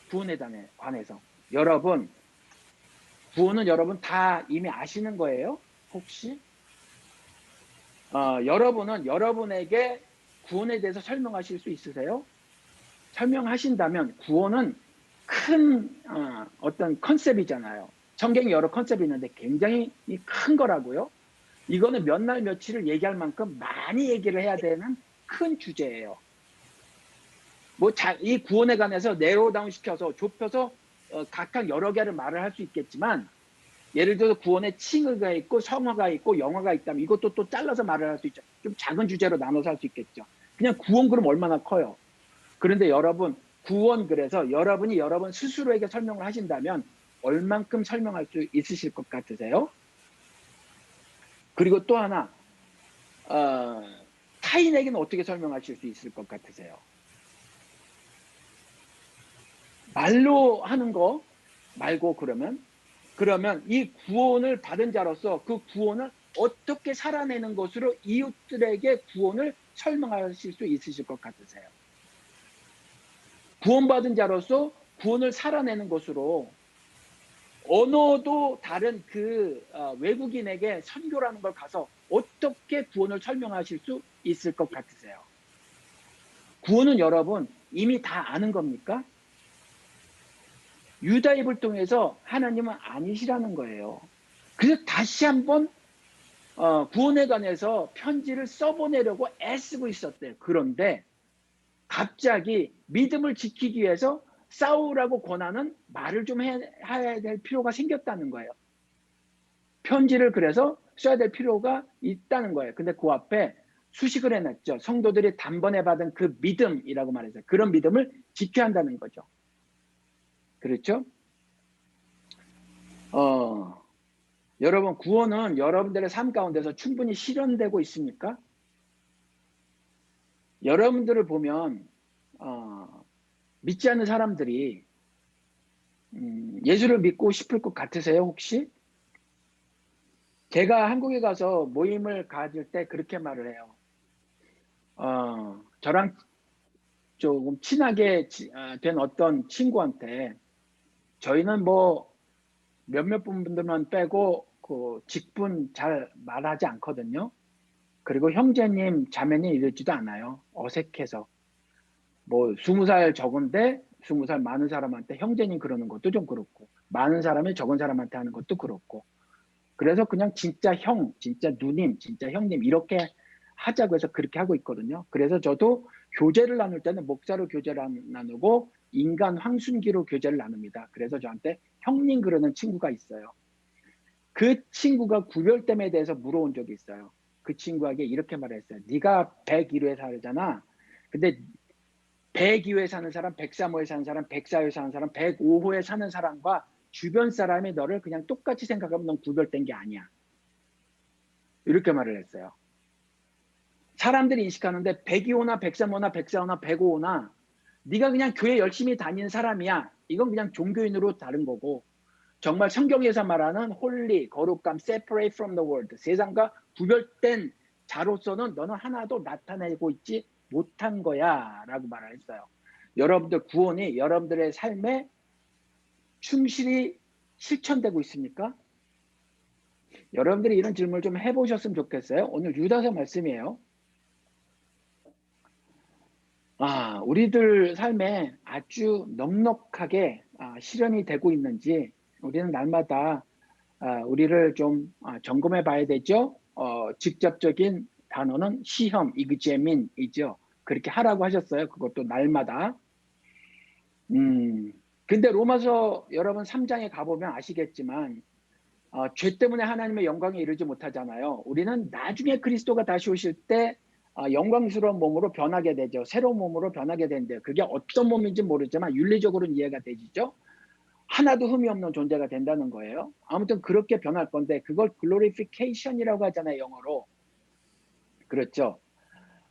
구원에 관해서. 여러분 구원은 여러분 다 이미 아시는 거예요? 혹시? 여러분은 여러분에게 구원에 대해서 설명하실 수 있으세요? 설명하신다면 구원은 큰 어떤 컨셉이잖아요. 성경에 여러 컨셉이 있는데 굉장히 큰 거라고요. 이거는 몇 날 며칠을 얘기할 만큼 많이 얘기를 해야 되는 큰 주제예요. 이 구원에 관해서 네로다운 시켜서 좁혀서 각각 여러 개를 말을 할 수 있겠지만 예를 들어서 구원에 칭의가 있고 성화가 있고 영화가 있다면 이것도 또 잘라서 말을 할 수 있죠. 좀 작은 주제로 나눠서 할 수 있겠죠. 그냥 구원 그럼 얼마나 커요. 그런데 여러분 구원 그래서 여러분이 여러분 스스로에게 설명을 하신다면 얼만큼 설명할 수 있으실 것 같으세요? 그리고 또 하나 타인에게는 어떻게 설명하실 수 있을 것 같으세요? 말로 하는 거 말고 그러면 이 구원을 받은 자로서 그 구원을 어떻게 살아내는 것으로 이웃들에게 구원을 설명하실 수 있으실 것 같으세요? 구원받은 자로서 구원을 살아내는 것으로 언어도 다른 외국인에게 선교라는 걸 가서 어떻게 구원을 설명하실 수 있을 것 같으세요? 구원은 여러분 이미 다 아는 겁니까? 유다 입을 통해서 하나님은 아니시라는 거예요. 그래서 다시 한번 구원에 관해서 편지를 써보내려고 애쓰고 있었대요. 그런데 갑자기 믿음을 지키기 위해서 싸우라고 권하는 말을 좀 해야 될 필요가 생겼다는 거예요. 편지를 그래서 써야 될 필요가 있다는 거예요. 근데 그 앞에 수식을 해놨죠. 성도들이 단번에 받은 그 믿음이라고 말해서 그런 믿음을 지켜야 한다는 거죠. 그렇죠? 여러분, 구원은 여러분들의 삶 가운데서 충분히 실현되고 있습니까? 여러분들을 보면 믿지 않는 사람들이 예수를 믿고 싶을 것 같으세요, 혹시? 제가 한국에 가서 모임을 가질 때 그렇게 말을 해요. 저랑 조금 친하게 된 어떤 친구한테 저희는 뭐 몇몇 분들만 빼고 그 직분 잘 말하지 않거든요. 그리고 형제님, 자매님 이러지도 않아요. 어색해서. 뭐 20살 적은데 20살 많은 사람한테 형제님 그러는 것도 좀 그렇고, 많은 사람이 적은 사람한테 하는 것도 그렇고, 그래서 그냥 진짜 형, 진짜 누님, 진짜 형님 이렇게 하자고 해서 그렇게 하고 있거든요. 그래서 저도 교제를 나눌 때는 목사로 교제를 나누고 인간 황순기로 교제를 나눕니다. 그래서 저한테 형님 그러는 친구가 있어요. 그 친구가 구별됨에 대해서 물어본 적이 있어요. 그 친구에게 이렇게 말했어요. 네가 101호에 살잖아. 근데 102호에 사는 사람, 103호에 사는 사람, 104호에 사는 사람, 105호에 사는 사람과 주변 사람이 너를 그냥 똑같이 생각하면 넌 구별된 게 아니야. 이렇게 말을 했어요. 사람들이 인식하는데 102호나 103호나 104호나 105호나 네가 그냥 교회 열심히 다니는 사람이야. 이건 그냥 종교인으로 다른 거고, 정말 성경에서 말하는 홀리, 거룩감, separate from the world, 세상과 구별된 자로서는 너는 하나도 나타내고 있지 못한 거야 라고 말을 했어요. 여러분들 구원이 여러분들의 삶에 충실히 실천되고 있습니까? 여러분들이 이런 질문을 좀 해보셨으면 좋겠어요. 오늘 유다서 말씀이에요. 우리들 삶에 아주 넉넉하게 실현이 되고 있는지 우리는 날마다 우리를 좀 점검해 봐야 되죠. 직접적인 단어는 시험, 이그제민이죠. 그렇게 하라고 하셨어요. 그것도 날마다. 근데 로마서 여러분 3장에 가보면 아시겠지만 죄 때문에 하나님의 영광에 이르지 못하잖아요. 우리는 나중에 그리스도가 다시 오실 때 영광스러운 몸으로 변하게 되죠. 새로운 몸으로 변하게 된대요. 그게 어떤 몸인지 모르지만 윤리적으로는 이해가 되시죠. 하나도 흠이 없는 존재가 된다는 거예요. 아무튼 그렇게 변할 건데 그걸 glorification이라고 하잖아요, 영어로. 그렇죠.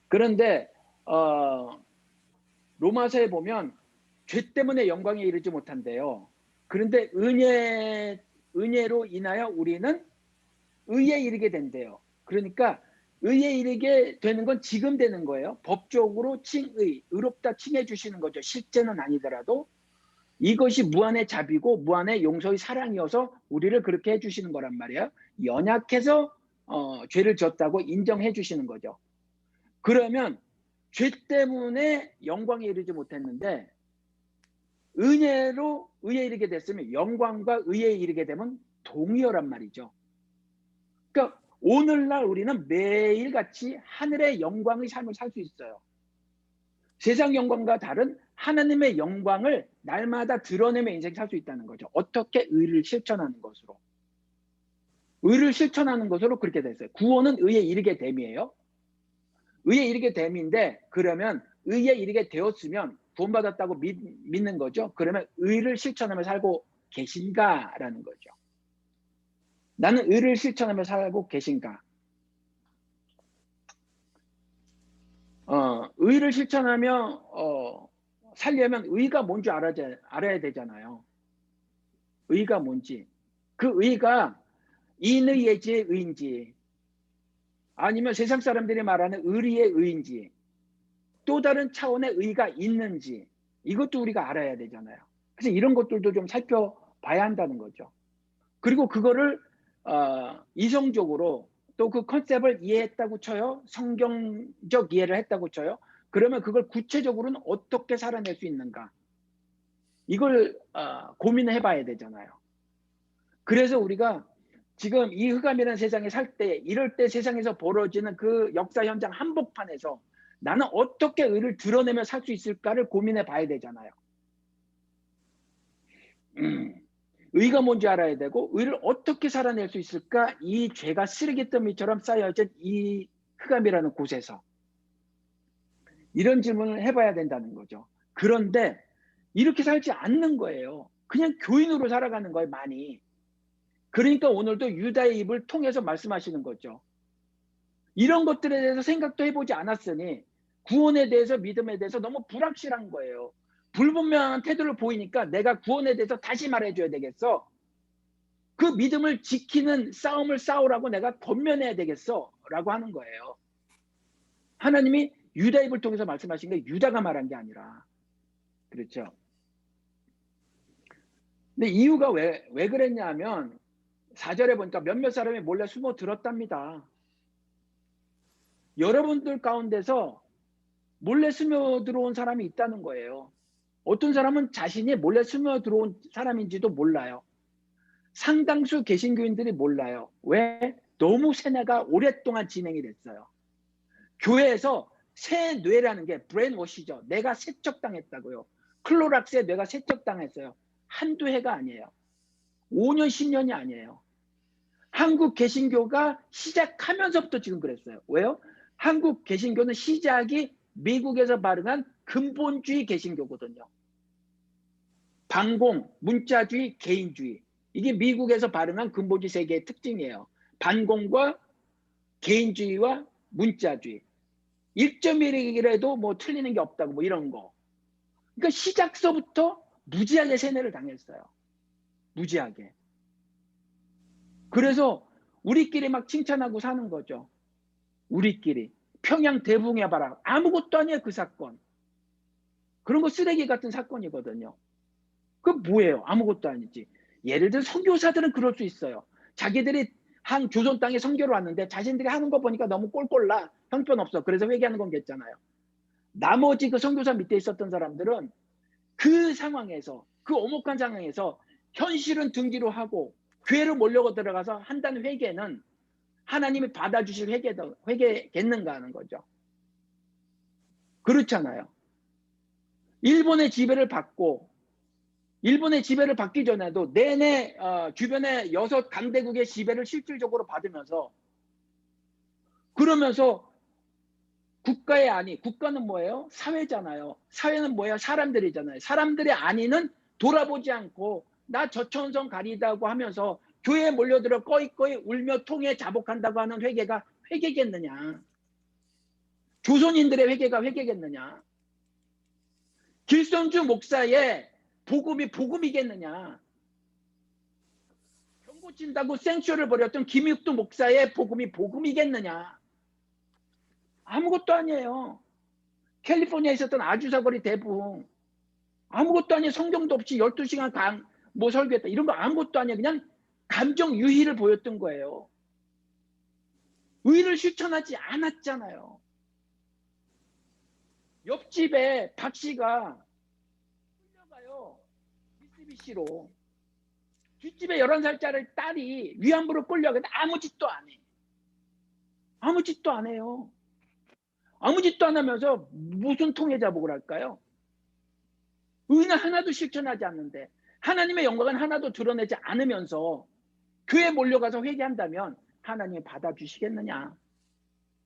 그런데 로마서에 보면 죄 때문에 영광에 이르지 못한대요. 그런데 은혜로 인하여 우리는 의에 이르게 된대요. 그러니까 의에 이르게 되는 건 지금 되는 거예요. 법적으로 칭의, 의롭다 칭해 주시는 거죠. 실제는 아니더라도 이것이 무한의 자비고 무한의 용서의 사랑이어서 우리를 그렇게 해주시는 거란 말이에요. 연약해서 죄를 졌다고 인정해 주시는 거죠. 그러면 죄 때문에 영광에 이르지 못했는데 은혜로 의에 이르게 됐으면 영광과 의에 이르게 되면 동의어란 말이죠. 그러니까 오늘날 우리는 매일같이 하늘의 영광의 삶을 살 수 있어요. 세상 영광과 다른 하나님의 영광을 날마다 드러내며 인생 살 수 있다는 거죠. 어떻게 의를 실천하는 것으로. 의를 실천하는 것으로 그렇게 됐어요. 구원은 의에 이르게 됨이에요. 의에 이르게 됨인데 그러면 의에 이르게 되었으면 구원받았다고 믿는 거죠. 그러면 의를 실천하며 살고 계신가라는 거죠. 나는 의를 실천하며 살고 계신가? 의를 실천하며 살려면 의가 뭔지 알아야 되잖아요. 의가 뭔지. 그 의가 인의 예지의 의인지 아니면 세상 사람들이 말하는 의리의 의인지 또 다른 차원의 의가 있는지 이것도 우리가 알아야 되잖아요. 그래서 이런 것들도 좀 살펴봐야 한다는 거죠. 그리고 그거를 이성적으로 또 그 컨셉을 이해했다고 쳐요. 성경적 이해를 했다고 쳐요. 그러면 그걸 구체적으로는 어떻게 살아낼 수 있는가? 이걸 고민해 봐야 되잖아요. 그래서 우리가 지금 이 흑암이라는 세상에 살 때 이럴 때 세상에서 벌어지는 그 역사 현장 한복판에서 나는 어떻게 의를 드러내며 살 수 있을까를 고민해 봐야 되잖아요. 의가 뭔지 알아야 되고 의를 어떻게 살아낼 수 있을까? 이 죄가 쓰레기더미처럼 쌓여진 이 흑암이라는 곳에서 이런 질문을 해봐야 된다는 거죠. 그런데 이렇게 살지 않는 거예요. 그냥 교인으로 살아가는 거예요, 많이. 그러니까 오늘도 유다의 입을 통해서 말씀하시는 거죠. 이런 것들에 대해서 생각도 해보지 않았으니 구원에 대해서 믿음에 대해서 너무 불확실한 거예요. 불분명한 태도를 보이니까 내가 구원에 대해서 다시 말해줘야 되겠어. 그 믿음을 지키는 싸움을 싸우라고 내가 권면해야 되겠어 라고 하는 거예요. 하나님이 유다 입을 통해서 말씀하신 게 유다가 말한 게 아니라. 그렇죠. 근데 이유가 왜 그랬냐 하면 4절에 보니까 몇몇 사람이 몰래 숨어 들었답니다. 여러분들 가운데서 몰래 숨어 들어온 사람이 있다는 거예요. 어떤 사람은 자신이 몰래 숨어 들어온 사람인지도 몰라요. 상당수 개신교인들이 몰라요. 왜? 너무 세뇌가 오랫동안 진행이 됐어요. 교회에서 세뇌라는 게 브레인워시죠. 내가 세척당했다고요. 클로락스에 내가 세척당했어요. 한두 해가 아니에요. 5년 10년이 아니에요. 한국 개신교가 시작하면서부터 지금 그랬어요. 왜요? 한국 개신교는 시작이 미국에서 발행한 근본주의 개신교거든요. 반공, 문자주의, 개인주의. 이게 미국에서 발행한 근본주의 세 개의 특징이에요. 반공과 개인주의와 문자주의. 1.1이라도 뭐 틀리는 게 없다고 뭐 이런 거. 그러니까 시작서부터 무지하게 세뇌를 당했어요. 무지하게. 그래서 우리끼리 막 칭찬하고 사는 거죠. 우리끼리. 평양 대붕해 봐라. 아무것도 아니에요, 그 사건. 그런 거 쓰레기 같은 사건이거든요. 그 뭐예요? 아무것도 아니지. 예를 들어 선교사들은 그럴 수 있어요. 자기들이 한 조선 땅에 선교를 왔는데 자신들이 하는 거 보니까 너무 꼴꼴나. 형편없어. 그래서 회개하는 건 괜찮아요. 나머지 그 선교사 밑에 있었던 사람들은 그 상황에서, 그 오목한 상황에서 현실은 등기로 하고 교회로 몰려고 들어가서 한다는 회개는 하나님이 받아주실 회개겠는가 하는 거죠. 그렇잖아요. 일본의 지배를 받고 일본의 지배를 받기 전에도 내내 주변의 6 강대국의 지배를 실질적으로 받으면서 그러면서 국가의 안위, 국가는 뭐예요? 사회잖아요. 사회는 뭐예요? 사람들이잖아요. 사람들의 안위는 돌아보지 않고 나 저천성 가리다고 하면서 교회에 몰려들어 꺼이꺼이 울며 통해 자복한다고 하는 회개가 회개겠느냐? 조선인들의 회개가 회개겠느냐? 길선주 목사의 복음이 복음이겠느냐? 경고친다고 생쇼를 벌였던 김육두 목사의 복음이 복음이겠느냐? 아무것도 아니에요. 캘리포니아에 있었던 아주사거리 대부흥 아무것도 아니에요. 성경도 없이 12시간 뭐 설교했다. 이런 거 아무것도 아니에요. 그냥 감정 유희를 보였던 거예요. 의를 실천하지 않았잖아요. 옆집에 박 씨가 끌려가요. 미쓰비시로. 뒷집에 11살짜리 딸이 위안부로 끌려가는데 아무 짓도 안 해. 아무 짓도 안 해요. 아무 짓도 안 하면서 무슨 통해자복을 할까요? 의는 하나도 실천하지 않는데 하나님의 영광은 하나도 드러내지 않으면서 교회에 몰려가서 회개한다면 하나님이 받아주시겠느냐?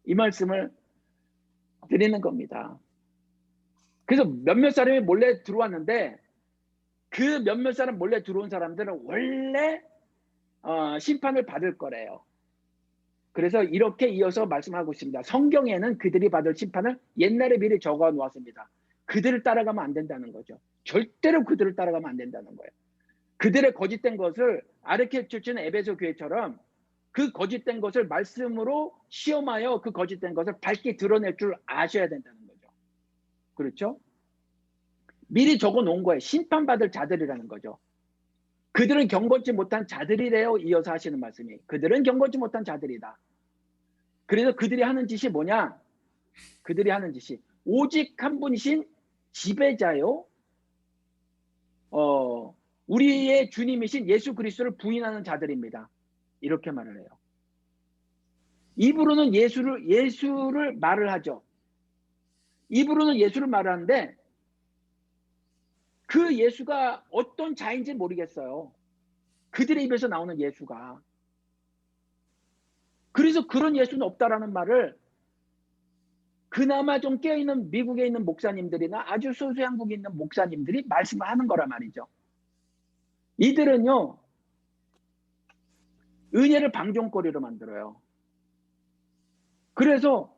이 말씀을 드리는 겁니다. 그래서 몇몇 사람이 몰래 들어왔는데 그 몇몇 사람 몰래 들어온 사람들은 원래 심판을 받을 거래요. 그래서 이렇게 이어서 말씀하고 있습니다. 성경에는 그들이 받을 심판을 옛날에 미리 적어 놓았습니다. 그들을 따라가면 안 된다는 거죠. 절대로 그들을 따라가면 안 된다는 거예요. 그들의 거짓된 것을 아르케처치는 에베소 교회처럼 그 거짓된 것을 말씀으로 시험하여 그 거짓된 것을 밝게 드러낼 줄 아셔야 된다는 거죠. 그렇죠? 미리 적어 놓은 거예요. 심판받을 자들이라는 거죠. 그들은 경건치 못한 자들이래요. 이어서 하시는 말씀이. 그들은 경건치 못한 자들이다. 그래서 그들이 하는 짓이 뭐냐? 그들이 하는 짓이 오직 한 분이신 지배자요. 우리의 주님이신 예수 그리스도를 부인하는 자들입니다. 이렇게 말을 해요. 입으로는 예수를 말을 하죠. 입으로는 예수를 말하는데 그 예수가 어떤 자인지 모르겠어요. 그들의 입에서 나오는 예수가. 그래서 그런 예수는 없다라는 말을 그나마 좀 깨어있는 미국에 있는 목사님들이나 아주 소수 한국에 있는 목사님들이 말씀을 하는 거란 말이죠. 이들은요, 은혜를 방종거리로 만들어요. 그래서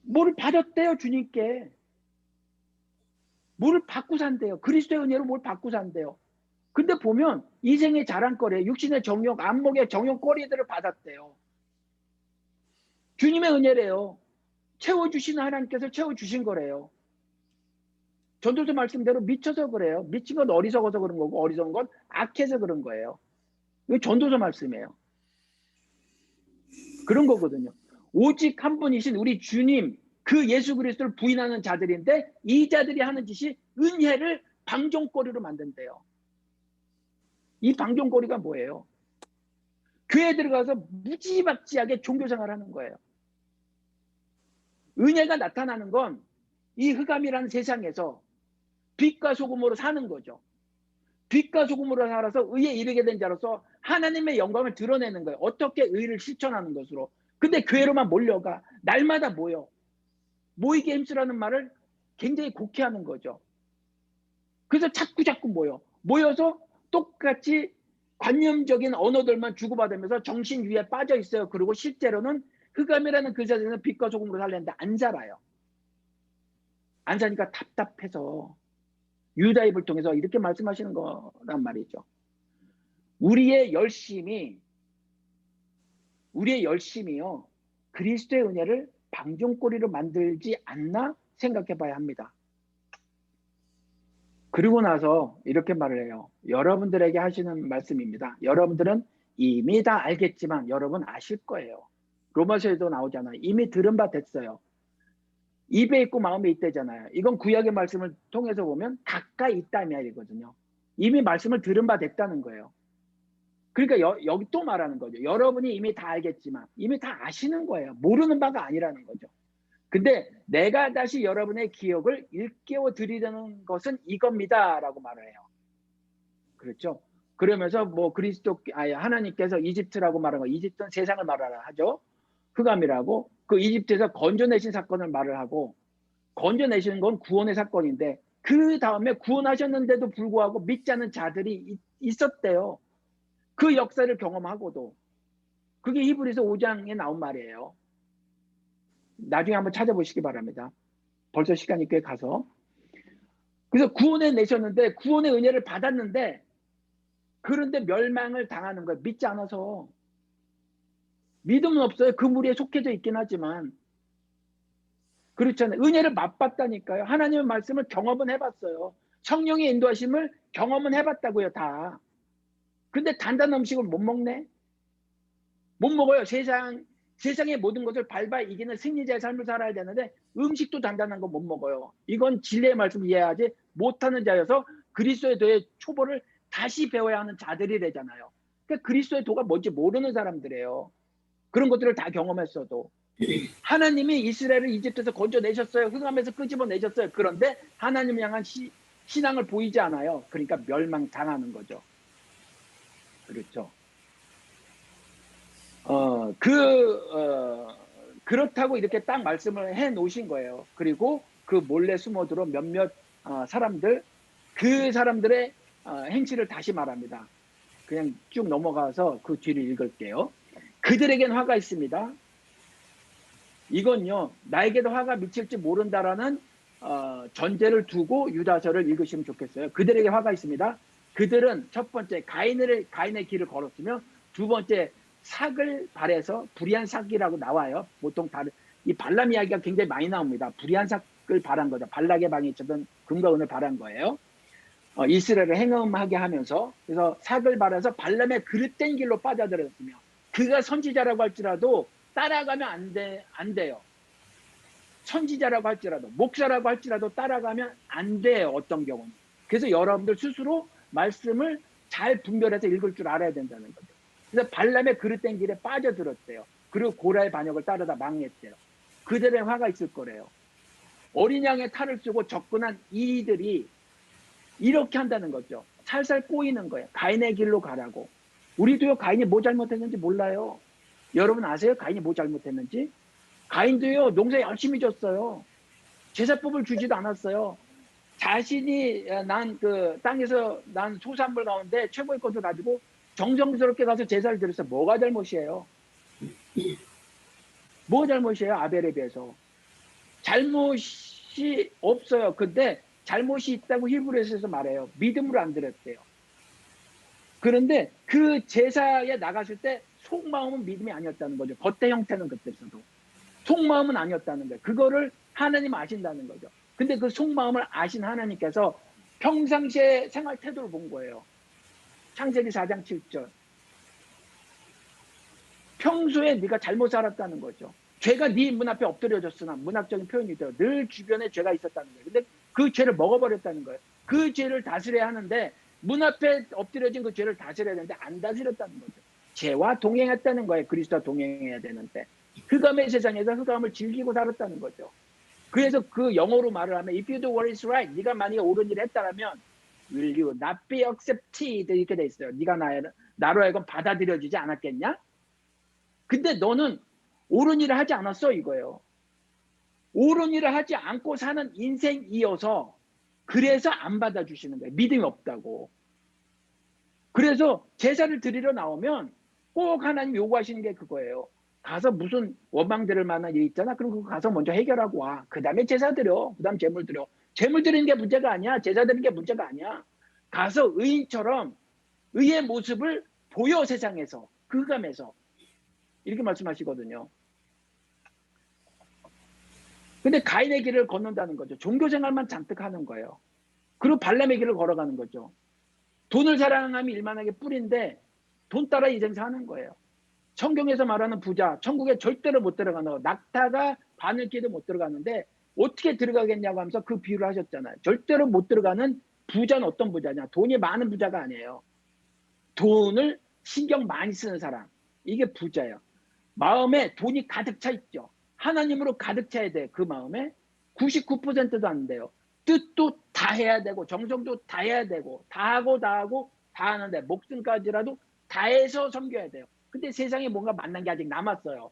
뭘 받았대요, 주님께. 뭘 받고 산대요. 그리스도의 은혜로 뭘 받고 산대요. 근데 보면 이생의 자랑거리, 육신의 정욕, 안목의 정욕거리들을 받았대요. 주님의 은혜래요. 채워주시는 하나님께서 채워주신 거래요. 전도서 말씀대로 미쳐서 그래요. 미친 건 어리석어서 그런 거고 어리석은 건 악해서 그런 거예요. 이거 전도서 말씀이에요. 그런 거거든요. 오직 한 분이신 우리 주님, 그 예수 그리스도를 부인하는 자들인데 이 자들이 하는 짓이 은혜를 방종거리로 만든대요. 이 방종거리가 뭐예요? 교회 들어가서 무지막지하게 종교생활을 하는 거예요. 은혜가 나타나는 건 이 흑암이라는 세상에서 빛과 소금으로 사는 거죠. 빛과 소금으로 살아서 의에 이르게 된 자로서 하나님의 영광을 드러내는 거예요. 어떻게 의를 실천하는 것으로. 근데 교회로만 몰려가. 날마다 모여. 모이게 힘쓰라는 말을 굉장히 곡해하는 거죠. 그래서 자꾸 모여. 모여서 똑같이 관념적인 언어들만 주고받으면서 정신유에 빠져 있어요. 그리고 실제로는 흑암이라는 그 세상에서 빛과 소금으로 살려는데 안 살아요. 안 사니까 답답해서 유다입을 통해서 이렇게 말씀하시는 거란 말이죠. 우리의 열심이요. 그리스도의 은혜를 방종거리로 만들지 않나 생각해 봐야 합니다. 그리고 나서 이렇게 말을 해요. 여러분들에게 하시는 말씀입니다. 여러분들은 이미 다 알겠지만 여러분 아실 거예요. 로마서에도 나오잖아요. 이미 들은 바 됐어요. 입에 있고 마음에 있대잖아요. 이건 구약의 말씀을 통해서 보면 가까이 있다며 이거든요. 이미 말씀을 들은 바 됐다는 거예요. 그러니까 여기 또 말하는 거죠. 여러분이 이미 다 알겠지만 이미 다 아시는 거예요. 모르는 바가 아니라는 거죠. 근데 내가 다시 여러분의 기억을 일깨워 드리려는 것은 이겁니다 라고 말을 해요. 그렇죠? 그러면서 뭐 하나님께서 이집트라고 말한 거, 이집트는 세상을 말하라 하죠. 흑암이라고. 그 이집트에서 건져내신 사건을 말을 하고, 건져내시는 건 구원의 사건인데 그 다음에 구원하셨는데도 불구하고 믿지 않는 자들이 있었대요. 그 역사를 경험하고도. 그게 히브리서 5장에 나온 말이에요. 나중에 한번 찾아보시기 바랍니다. 벌써 시간이 꽤 가서. 그래서 구원해 내셨는데 구원의 은혜를 받았는데 그런데 멸망을 당하는 거예요. 믿지 않아서. 믿음은 없어요. 그 무리에 속해져 있긴 하지만. 그렇잖아요. 은혜를 맛봤다니까요. 하나님의 말씀을 경험은 해봤어요. 성령의 인도하심을 경험은 해봤다고요. 다. 근데 단단한 음식을 못 먹네. 못 먹어요. 세상의 모든 것을 밟아 이기는 승리자의 삶을 살아야 되는데 음식도 단단한 거 못 먹어요. 이건 진리의 말씀 이해하지 못하는 자여서 그리스도의 도의 초보를 다시 배워야 하는 자들이래잖아요. 그러니까 그리스도의 도가 뭔지 모르는 사람들이에요. 그런 것들을 다 경험했어도. 하나님이 이스라엘을 이집트에서 건져내셨어요. 흑암에서 끄집어내셨어요. 그런데 하나님 향한 신앙을 보이지 않아요. 그러니까 멸망당하는 거죠. 그렇죠. 그렇다고 이렇게 딱 말씀을 해 놓으신 거예요. 그리고 그 몰래 숨어들어 몇몇 사람들, 그 사람들의 행실을 다시 말합니다. 그냥 쭉 넘어가서 그 뒤를 읽을게요. 그들에겐 화가 있습니다. 이건요, 나에게도 화가 미칠지 모른다라는 전제를 두고 유다서를 읽으시면 좋겠어요. 그들에게 화가 있습니다. 그들은 첫 번째 가인의 길을 걸었으며 두 번째 삭을 발해서 불의한 삭이라고 나와요. 보통 이 발람 이야기가 굉장히 많이 나옵니다. 불의한 삭을 발한 거죠. 발락의 방에 있었던 금과 은을 발한 거예요. 이스라엘을 행음하게 하면서. 그래서 삭을 발해서 발람의 그릇된 길로 빠져들었으며 그가 선지자라고 할지라도 따라가면 안 돼요. 선지자라고 할지라도 목사라고 할지라도 따라가면 안 돼요. 어떤 경우는. 그래서 여러분들 스스로 말씀을 잘 분별해서 읽을 줄 알아야 된다는 거죠. 그래서 발람의 그릇된 길에 빠져들었대요. 그리고 고라의 반역을 따르다 망했대요. 그들의 화가 있을 거래요. 어린 양의 탈을 쓰고 접근한 이들이 이렇게 한다는 거죠. 살살 꼬이는 거예요. 가인의 길로 가라고. 우리도요, 가인이 뭐 잘못했는지 몰라요. 여러분 아세요? 가인이 뭐 잘못했는지? 가인도요, 농사 열심히 졌어요. 제사법을 주지도 않았어요. 자신이 난 그 땅에서 난 소산물 가운데 최고의 것을 가지고 정성스럽게 가서 제사를 드렸어요. 뭐가 잘못이에요? 뭐가 잘못이에요? 아벨에 비해서. 잘못이 없어요. 근데 잘못이 있다고 히브리서에서 말해요. 믿음으로 안 드렸대요. 그런데 그 제사에 나갔을 때 속마음은 믿음이 아니었다는 거죠. 겉의 형태는 그때서도. 속마음은 아니었다는 거예요. 그거를 하나님 아신다는 거죠. 근데 그 속마음을 아신 하나님께서 평상시에 생활 태도를 본 거예요. 창세기 4장 7절. 평소에 네가 잘못 살았다는 거죠. 죄가 네 문 앞에 엎드려졌으나, 문학적인 표현이죠. 늘 주변에 죄가 있었다는 거예요. 근데 그 죄를 먹어버렸다는 거예요. 그 죄를 다스려야 하는데 문 앞에 엎드려진 그 죄를 다스려야 되는데 안 다스렸다는 거죠. 죄와 동행했다는 거예요. 그리스도와 동행해야 되는데. 흑암의 세상에서 흑암을 즐기고 살았다는 거죠. 그래서 그 영어로 말을 하면 if you do what is right, 네가 만약에 옳은 일을 했다면 will you not be accepted 이렇게 돼 있어요. 네가 나로 하여금 받아들여지지 않았겠냐? 근데 너는 옳은 일을 하지 않았어 이거예요. 옳은 일을 하지 않고 사는 인생이어서 그래서 안 받아주시는 거예요. 믿음이 없다고. 그래서 제사를 드리러 나오면 꼭 하나님 요구하시는 게 그거예요. 가서 무슨 원망 들을 만한 일 있잖아. 그럼 그거 가서 먼저 해결하고 와. 그 다음에 제사 드려. 그 다음 제물 드려. 제물 드리는 게 문제가 아니야. 제사 드리는 게 문제가 아니야. 가서 의인처럼 의의 모습을 보여 세상에서. 그 흑암에서. 이렇게 말씀하시거든요. 근데 가인의 길을 걷는다는 거죠. 종교생활만 잔뜩 하는 거예요. 그리고 발람의 길을 걸어가는 거죠. 돈을 사랑함이 일만하게 뿌린데 돈 따라 인생 사는 거예요. 성경에서 말하는 부자, 천국에 절대로 못 들어가는 거. 낙타가 바늘길도 못 들어가는데 어떻게 들어가겠냐고 하면서 그 비유를 하셨잖아요. 절대로 못 들어가는 부자는 어떤 부자냐? 돈이 많은 부자가 아니에요. 돈을 신경 많이 쓰는 사람. 이게 부자예요. 마음에 돈이 가득 차 있죠. 하나님으로 가득 차야 돼. 그 마음에 99%도 안 돼요. 뜻도 다 해야 되고 정성도 다 해야 되고 다 하고 다 하는데 목숨까지라도 다 해서 섬겨야 돼요. 근데 세상에 뭔가 만난 게 아직 남았어요.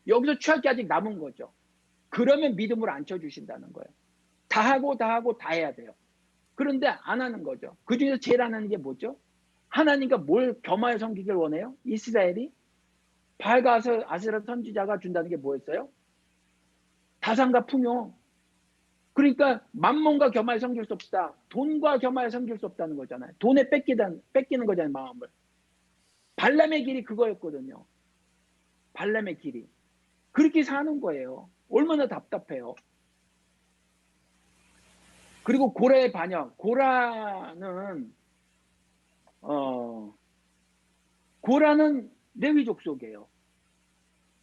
여기서 취할 게 아직 남은 거죠. 그러면 믿음으로 앉혀주신다는 거예요. 다 하고 다 해야 돼요. 그런데 안 하는 거죠. 그 중에서 제일 안 하는 게 뭐죠? 하나님과 뭘 겸하여 섬기길 원해요? 이스라엘이? 바알과 아세라 선지자가 준다는 게 뭐였어요? 다산과 풍요. 그러니까 만몬과 겸하여 섬길 수 없다. 돈과 겸하여 섬길 수 없다는 거잖아요. 돈에 뺏기는 거잖아요. 마음을. 발람의 길이 그거였거든요. 발람의 길이. 그렇게 사는 거예요. 얼마나 답답해요. 그리고 고라의 반역. 고라는 레위 족속이에요.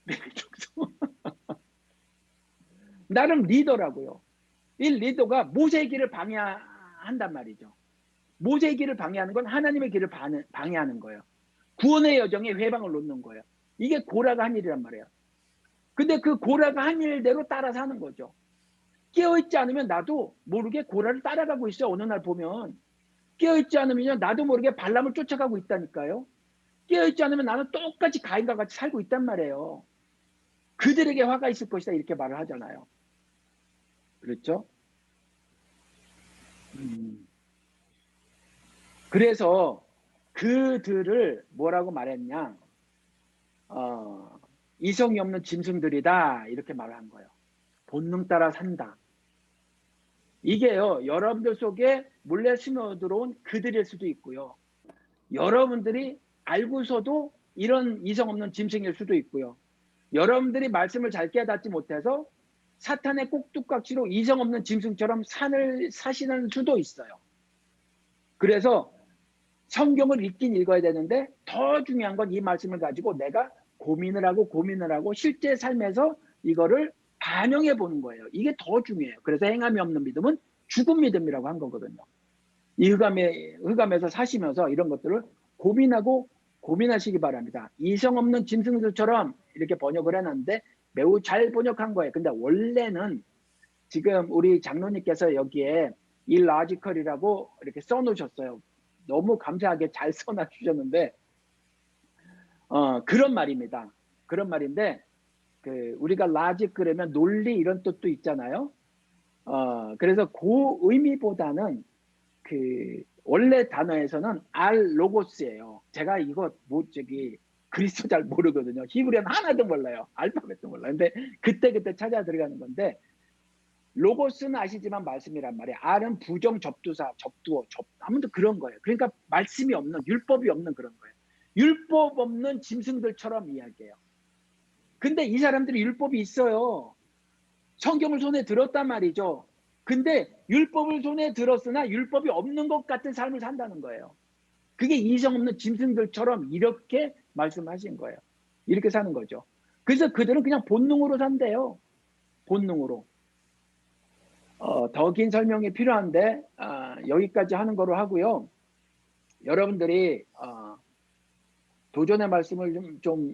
레위 족속. 나름 리더라고요. 이 리더가 모세의 길을 방해한단 말이죠. 모세의 길을 방해하는 건 하나님의 길을 방해하는 거예요. 구원의 여정에 회방을 놓는 거예요. 이게 고라가 한 일이란 말이에요. 근데 그 고라가 한 일대로 따라 사는 거죠. 깨어있지 않으면 나도 모르게 고라를 따라가고 있어요. 어느 날 보면. 깨어있지 않으면 나도 모르게 발람을 쫓아가고 있다니까요. 깨어있지 않으면 나는 똑같이 가인과 같이 살고 있단 말이에요. 그들에게 화가 있을 것이다 이렇게 말을 하잖아요. 그렇죠? 그래서 그들을 뭐라고 말했냐? 이성이 없는 짐승들이다 이렇게 말을 한 거예요. 본능 따라 산다. 이게요. 여러분들 속에 몰래 스며들어온 그들일 수도 있고요. 여러분들이 알고서도 이런 이성 없는 짐승일 수도 있고요. 여러분들이 말씀을 잘 깨닫지 못해서 사탄의 꼭두각시로 이성 없는 짐승처럼 사시는 수도 있어요. 그래서 성경을 읽긴 읽어야 되는데 더 중요한 건 이 말씀을 가지고 내가 고민을 하고 실제 삶에서 이거를 반영해 보는 거예요. 이게 더 중요해요. 그래서 행함이 없는 믿음은 죽은 믿음이라고 한 거거든요. 이 흑암에서 사시면서 이런 것들을 고민하시기 바랍니다. 이성 없는 짐승들처럼 이렇게 번역을 해놨는데 매우 잘 번역한 거예요. 근데 원래는 지금 우리 장로님께서 여기에 illogical 이렇게 써놓으셨어요. 너무 감사하게 잘 써놔주셨는데 그런 말입니다. 그런 말인데 우리가 logic 그러면 논리 이런 뜻도 있잖아요. 그래서 그 의미보다는 원래 단어에서는 알로고스예요. 제가 이거 그리스도 잘 모르거든요. 히브리어는 하나도 몰라요. 알파벳도 몰라요. 근데 그때 찾아 들어가는 건데 로고스는 아시지만 말씀이란 말이에요. R은 부정 접두사, 접두어, 아무튼 그런 거예요. 그러니까 말씀이 없는, 율법이 없는 그런 거예요. 율법 없는 짐승들처럼 이야기해요. 근데 이 사람들이 율법이 있어요. 성경을 손에 들었단 말이죠. 근데 율법을 손에 들었으나 율법이 없는 것 같은 삶을 산다는 거예요. 그게 이성 없는 짐승들처럼 이렇게 말씀하신 거예요. 이렇게 사는 거죠. 그래서 그들은 그냥 본능으로 산대요. 본능으로. 더 긴 설명이 필요한데 여기까지 하는 거로 하고요. 여러분들이 도전의 말씀을 좀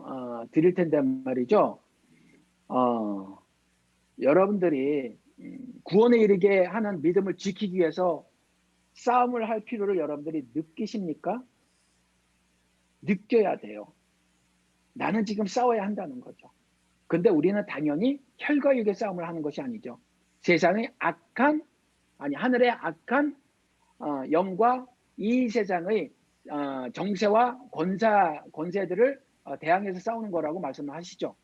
드릴 텐데 말이죠. 여러분들이 구원에 이르게 하는 믿음을 지키기 위해서 싸움을 할 필요를 여러분들이 느끼십니까? 느껴야 돼요. 나는 지금 싸워야 한다는 거죠. 근데 우리는 당연히 혈과 육의 싸움을 하는 것이 아니죠. 세상의 하늘의 악한 영과 이 세상의 정세와 권세들을 대항해서 싸우는 거라고 말씀하시죠.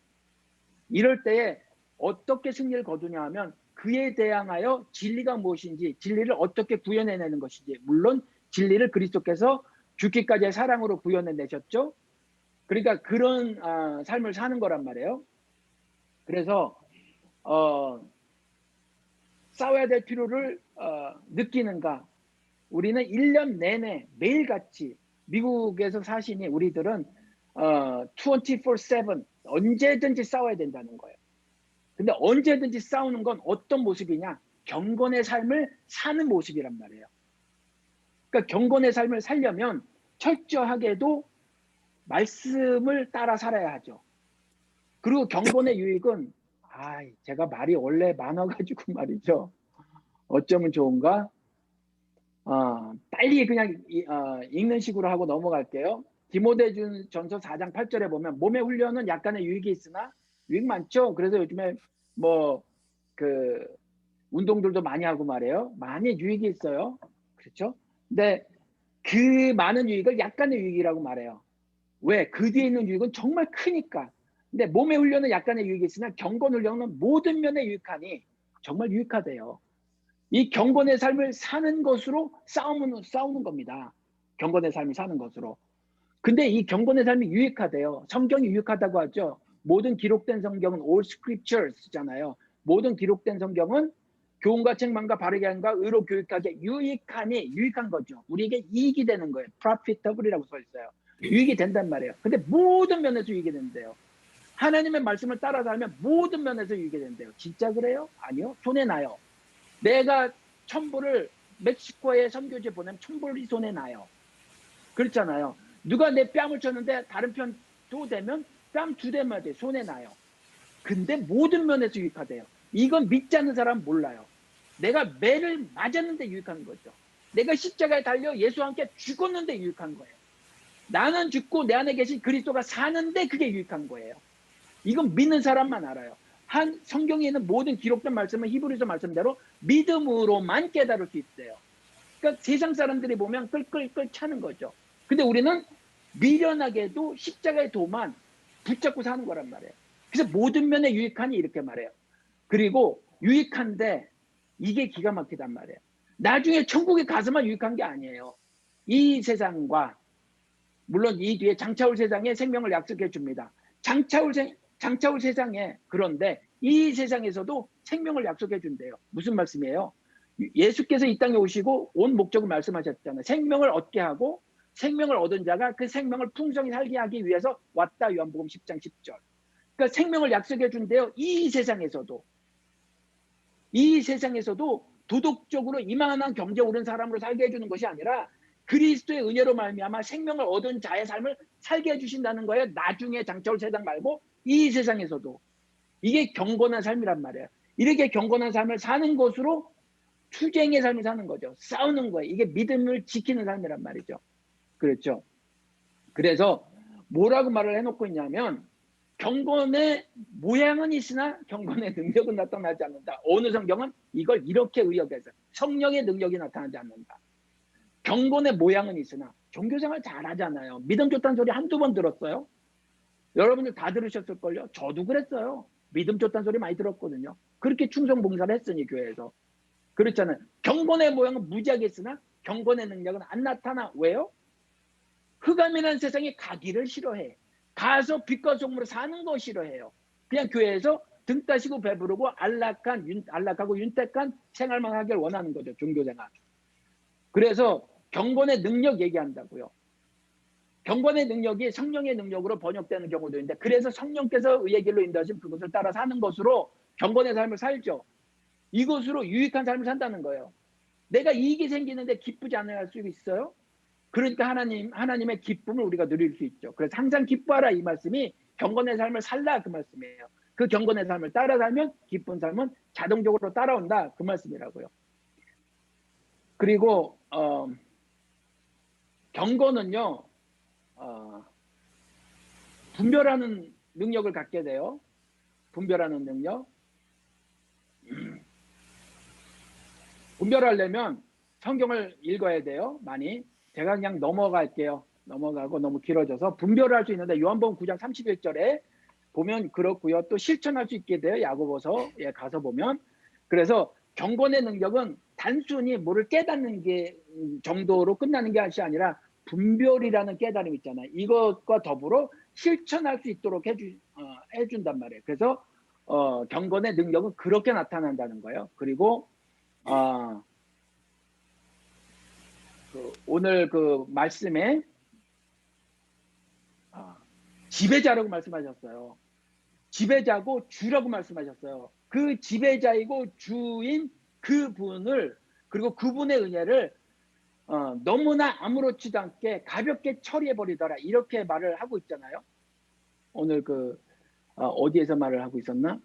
이럴 때에 어떻게 승리를 거두냐 하면 그에 대항하여 진리가 무엇인지, 진리를 어떻게 구현해내는 것인지, 물론 진리를 그리스도께서 죽기까지의 사랑으로 구현해내셨죠. 그러니까 그런 삶을 사는 거란 말이에요. 그래서 싸워야 될 필요를 느끼는가? 우리는 1년 내내 매일같이 미국에서 사시니 우리들은 24/7 언제든지 싸워야 된다는 거예요. 근데 언제든지 싸우는 건 어떤 모습이냐? 경건의 삶을 사는 모습이란 말이에요. 그러니까 경건의 삶을 살려면 철저하게도 말씀을 따라 살아야 하죠. 그리고 경건의 유익은 제가 말이 원래 많아가지고 말이죠. 어쩌면 좋은가? 빨리 그냥 읽는 식으로 하고 넘어갈게요. 디모데전서 4장 8절에 보면 몸의 훈련은 약간의 유익이 있으나 유익 많죠. 그래서 요즘에 운동들도 많이 하고 말이에요. 많이 유익이 있어요. 그렇죠? 근데 그 많은 유익을 약간의 유익이라고 말해요. 왜? 그 뒤에 있는 유익은 정말 크니까. 근데 몸의 훈련은 약간의 유익이 있으나 경건 훈련은 모든 면에 유익하니 정말 유익하대요. 이 경건의 삶을 사는 것으로 싸우는 겁니다. 경건의 삶을 사는 것으로. 근데 이 경건의 삶이 유익하대요. 성경이 유익하다고 하죠. 모든 기록된 성경은 all scriptures잖아요. 모든 기록된 성경은 교훈과 책망과 바르게 함과 의로 교육하게 유익한 거죠. 우리에게 이익이 되는 거예요. profitable이라고 써 있어요. 유익이 된단 말이에요. 근데 모든 면에서 유익이 된대요. 하나님의 말씀을 따라 살면 모든 면에서 유익이 된대요. 진짜 그래요? 아니요. 손해나요. 내가 1,000불을 멕시코에 선교지에 보내면 1,000불이 손해나요. 그렇잖아요. 누가 내 뺨을 쳤는데 다른 편 또 되면 뺨 2대만 손해나요. 근데 모든 면에서 유익하대요. 이건 믿지 않는 사람은 몰라요. 내가 매를 맞았는데 유익한 거죠. 내가 십자가에 달려 예수와 함께 죽었는데 유익한 거예요. 나는 죽고 내 안에 계신 그리스도가 사는데 그게 유익한 거예요. 이건 믿는 사람만 알아요. 성경에 있는 모든 기록된 말씀은 히브리서 말씀대로 믿음으로만 깨달을 수 있대요. 그러니까 세상 사람들이 보면 끌끌끌 차는 거죠. 근데 우리는 미련하게도 십자가의 도만 붙잡고 사는 거란 말이에요. 그래서 모든 면에 유익하니 이렇게 말해요. 그리고 유익한데 이게 기가 막히단 말이에요. 나중에 천국에 가서만 유익한 게 아니에요. 이 세상과 물론 이 뒤에 장차올 세상에 생명을 약속해 줍니다. 장차올 세상에 그런데 이 세상에서도 생명을 약속해 준대요. 무슨 말씀이에요? 예수께서 이 땅에 오시고 온 목적을 말씀하셨잖아요. 생명을 얻게 하고 생명을 얻은 자가 그 생명을 풍성히 살게 하기 위해서 왔다. 요한복음 10장 10절. 그러니까 생명을 약속해 준대요. 이 세상에서도 도덕적으로 이만한 경제 오른 사람으로 살게 해주는 것이 아니라 그리스도의 은혜로 말미암아 생명을 얻은 자의 삶을 살게 해주신다는 거예요. 나중에 장차올 세상 말고 이 세상에서도. 이게 경건한 삶이란 말이에요. 이렇게 경건한 삶을 사는 것으로 투쟁의 삶을 사는 거죠. 싸우는 거예요. 이게 믿음을 지키는 삶이란 말이죠. 그렇죠. 그래서 뭐라고 말을 해놓고 있냐면 경건의 모양은 있으나 경건의 능력은 나타나지 않는다. 어느 성경은 이걸 이렇게 의역해서 성령의 능력이 나타나지 않는다. 경건의 모양은 있으나 종교생활 잘하잖아요. 믿음 좋다는 소리 한두 번 들었어요? 여러분들 다 들으셨을걸요? 저도 그랬어요. 믿음 좋다는 소리 많이 들었거든요. 그렇게 충성 봉사를 했으니 교회에서. 그렇잖아요. 경건의 모양은 무지하게 있으나 경건의 능력은 안 나타나. 왜요? 흑암이라는 세상에 가기를 싫어해. 가서 빛과 소금으로 사는 거 싫어해요. 그냥 교회에서 등 따시고 배부르고 안락하고 윤택한 생활만 하길 원하는 거죠. 종교생활. 그래서 경건의 능력 얘기한다고요. 경건의 능력이 성령의 능력으로 번역되는 경우도 있는데, 그래서 성령께서 의의 길로 인도하신 그것을 따라 사는 것으로 경건의 삶을 살죠. 이것으로 유익한 삶을 산다는 거예요. 내가 이익이 생기는데 기쁘지 않을 수 있어요? 그러니까 하나님의 기쁨을 우리가 누릴 수 있죠. 그래서 항상 기뻐하라, 이 말씀이 경건의 삶을 살라, 그 말씀이에요. 그 경건의 삶을 따라 살면 기쁜 삶은 자동적으로 따라온다, 그 말씀이라고요. 그리고 경건은요, 분별하는 능력을 갖게 돼요. 분별하는 능력. 분별하려면 성경을 읽어야 돼요. 많이. 제가 그냥 넘어갈게요. 넘어가고 너무 길어져서 분별을 할 수 있는데 요한복음 9장 31절에 보면 그렇고요. 또 실천할 수 있게 돼요. 야고보서에 가서 보면. 그래서 경건의 능력은 단순히 뭐를 깨닫는 게 정도로 끝나는 게 아니라 분별이라는 깨달음 있잖아요. 이것과 더불어 실천할 수 있도록 해준단 말이에요. 그래서 경건의 능력은 그렇게 나타난다는 거예요. 그리고 오늘 그 말씀에 지배자라고 말씀하셨어요. 지배자고 주라고 말씀하셨어요. 그 지배자이고 주인 그분을, 그리고 그분의 은혜를 너무나 아무렇지도 않게 가볍게 처리해버리더라, 이렇게 말을 하고 있잖아요. 오늘 어디에서 말을 하고 있었나?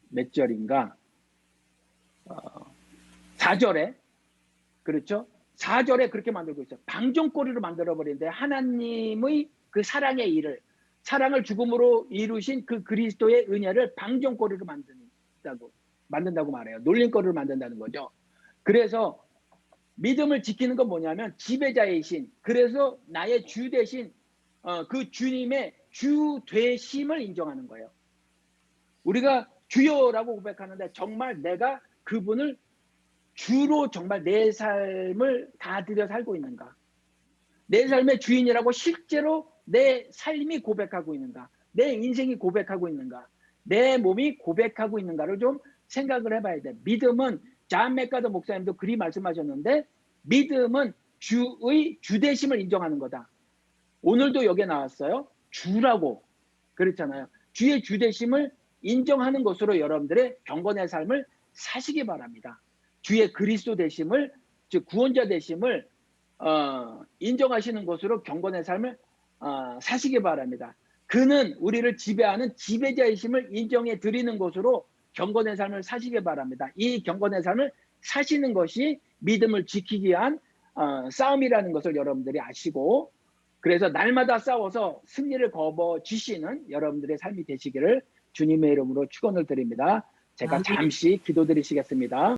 몇 절인가? 4절에, 그렇죠? 4절에 그렇게 만들고 있어요. 방종거리로 만들어버리는데, 하나님의 그 사랑의 일을, 사랑을 죽음으로 이루신 그 그리스도의 은혜를 방종거리로 만든다고 말해요. 놀림거리로 만든다는 거죠. 그래서 믿음을 지키는 건 뭐냐면 지배자이신, 그래서 나의 주 대신 그 주님의 주 되심을 인정하는 거예요. 우리가 주여라고 고백하는데 정말 내가 그분을 주로 정말 내 삶을 다 들여 살고 있는가? 내 삶의 주인이라고 실제로 내 삶이 고백하고 있는가? 내 인생이 고백하고 있는가? 내 몸이 고백하고 있는가를 좀 생각을 해봐야 돼. 믿음은 존 맥가더 목사님도 그리 말씀하셨는데, 믿음은 주의 주되심을 인정하는 거다. 오늘도 여기에 나왔어요. 주라고 그랬잖아요. 주의 주되심을 인정하는 것으로 여러분들의 경건의 삶을 사시기 바랍니다. 주의 그리스도 되심을, 즉 구원자 되심을 인정하시는 것으로 경건의 삶을 사시기 바랍니다. 그는 우리를 지배하는 지배자이심을 인정해 드리는 것으로 경건의 삶을 사시기 바랍니다. 이 경건의 삶을 사시는 것이 믿음을 지키기 위한 싸움이라는 것을 여러분들이 아시고, 그래서 날마다 싸워서 승리를 거머쥐시는 여러분들의 삶이 되시기를 주님의 이름으로 축원을 드립니다. 제가 잠시 기도드리시겠습니다.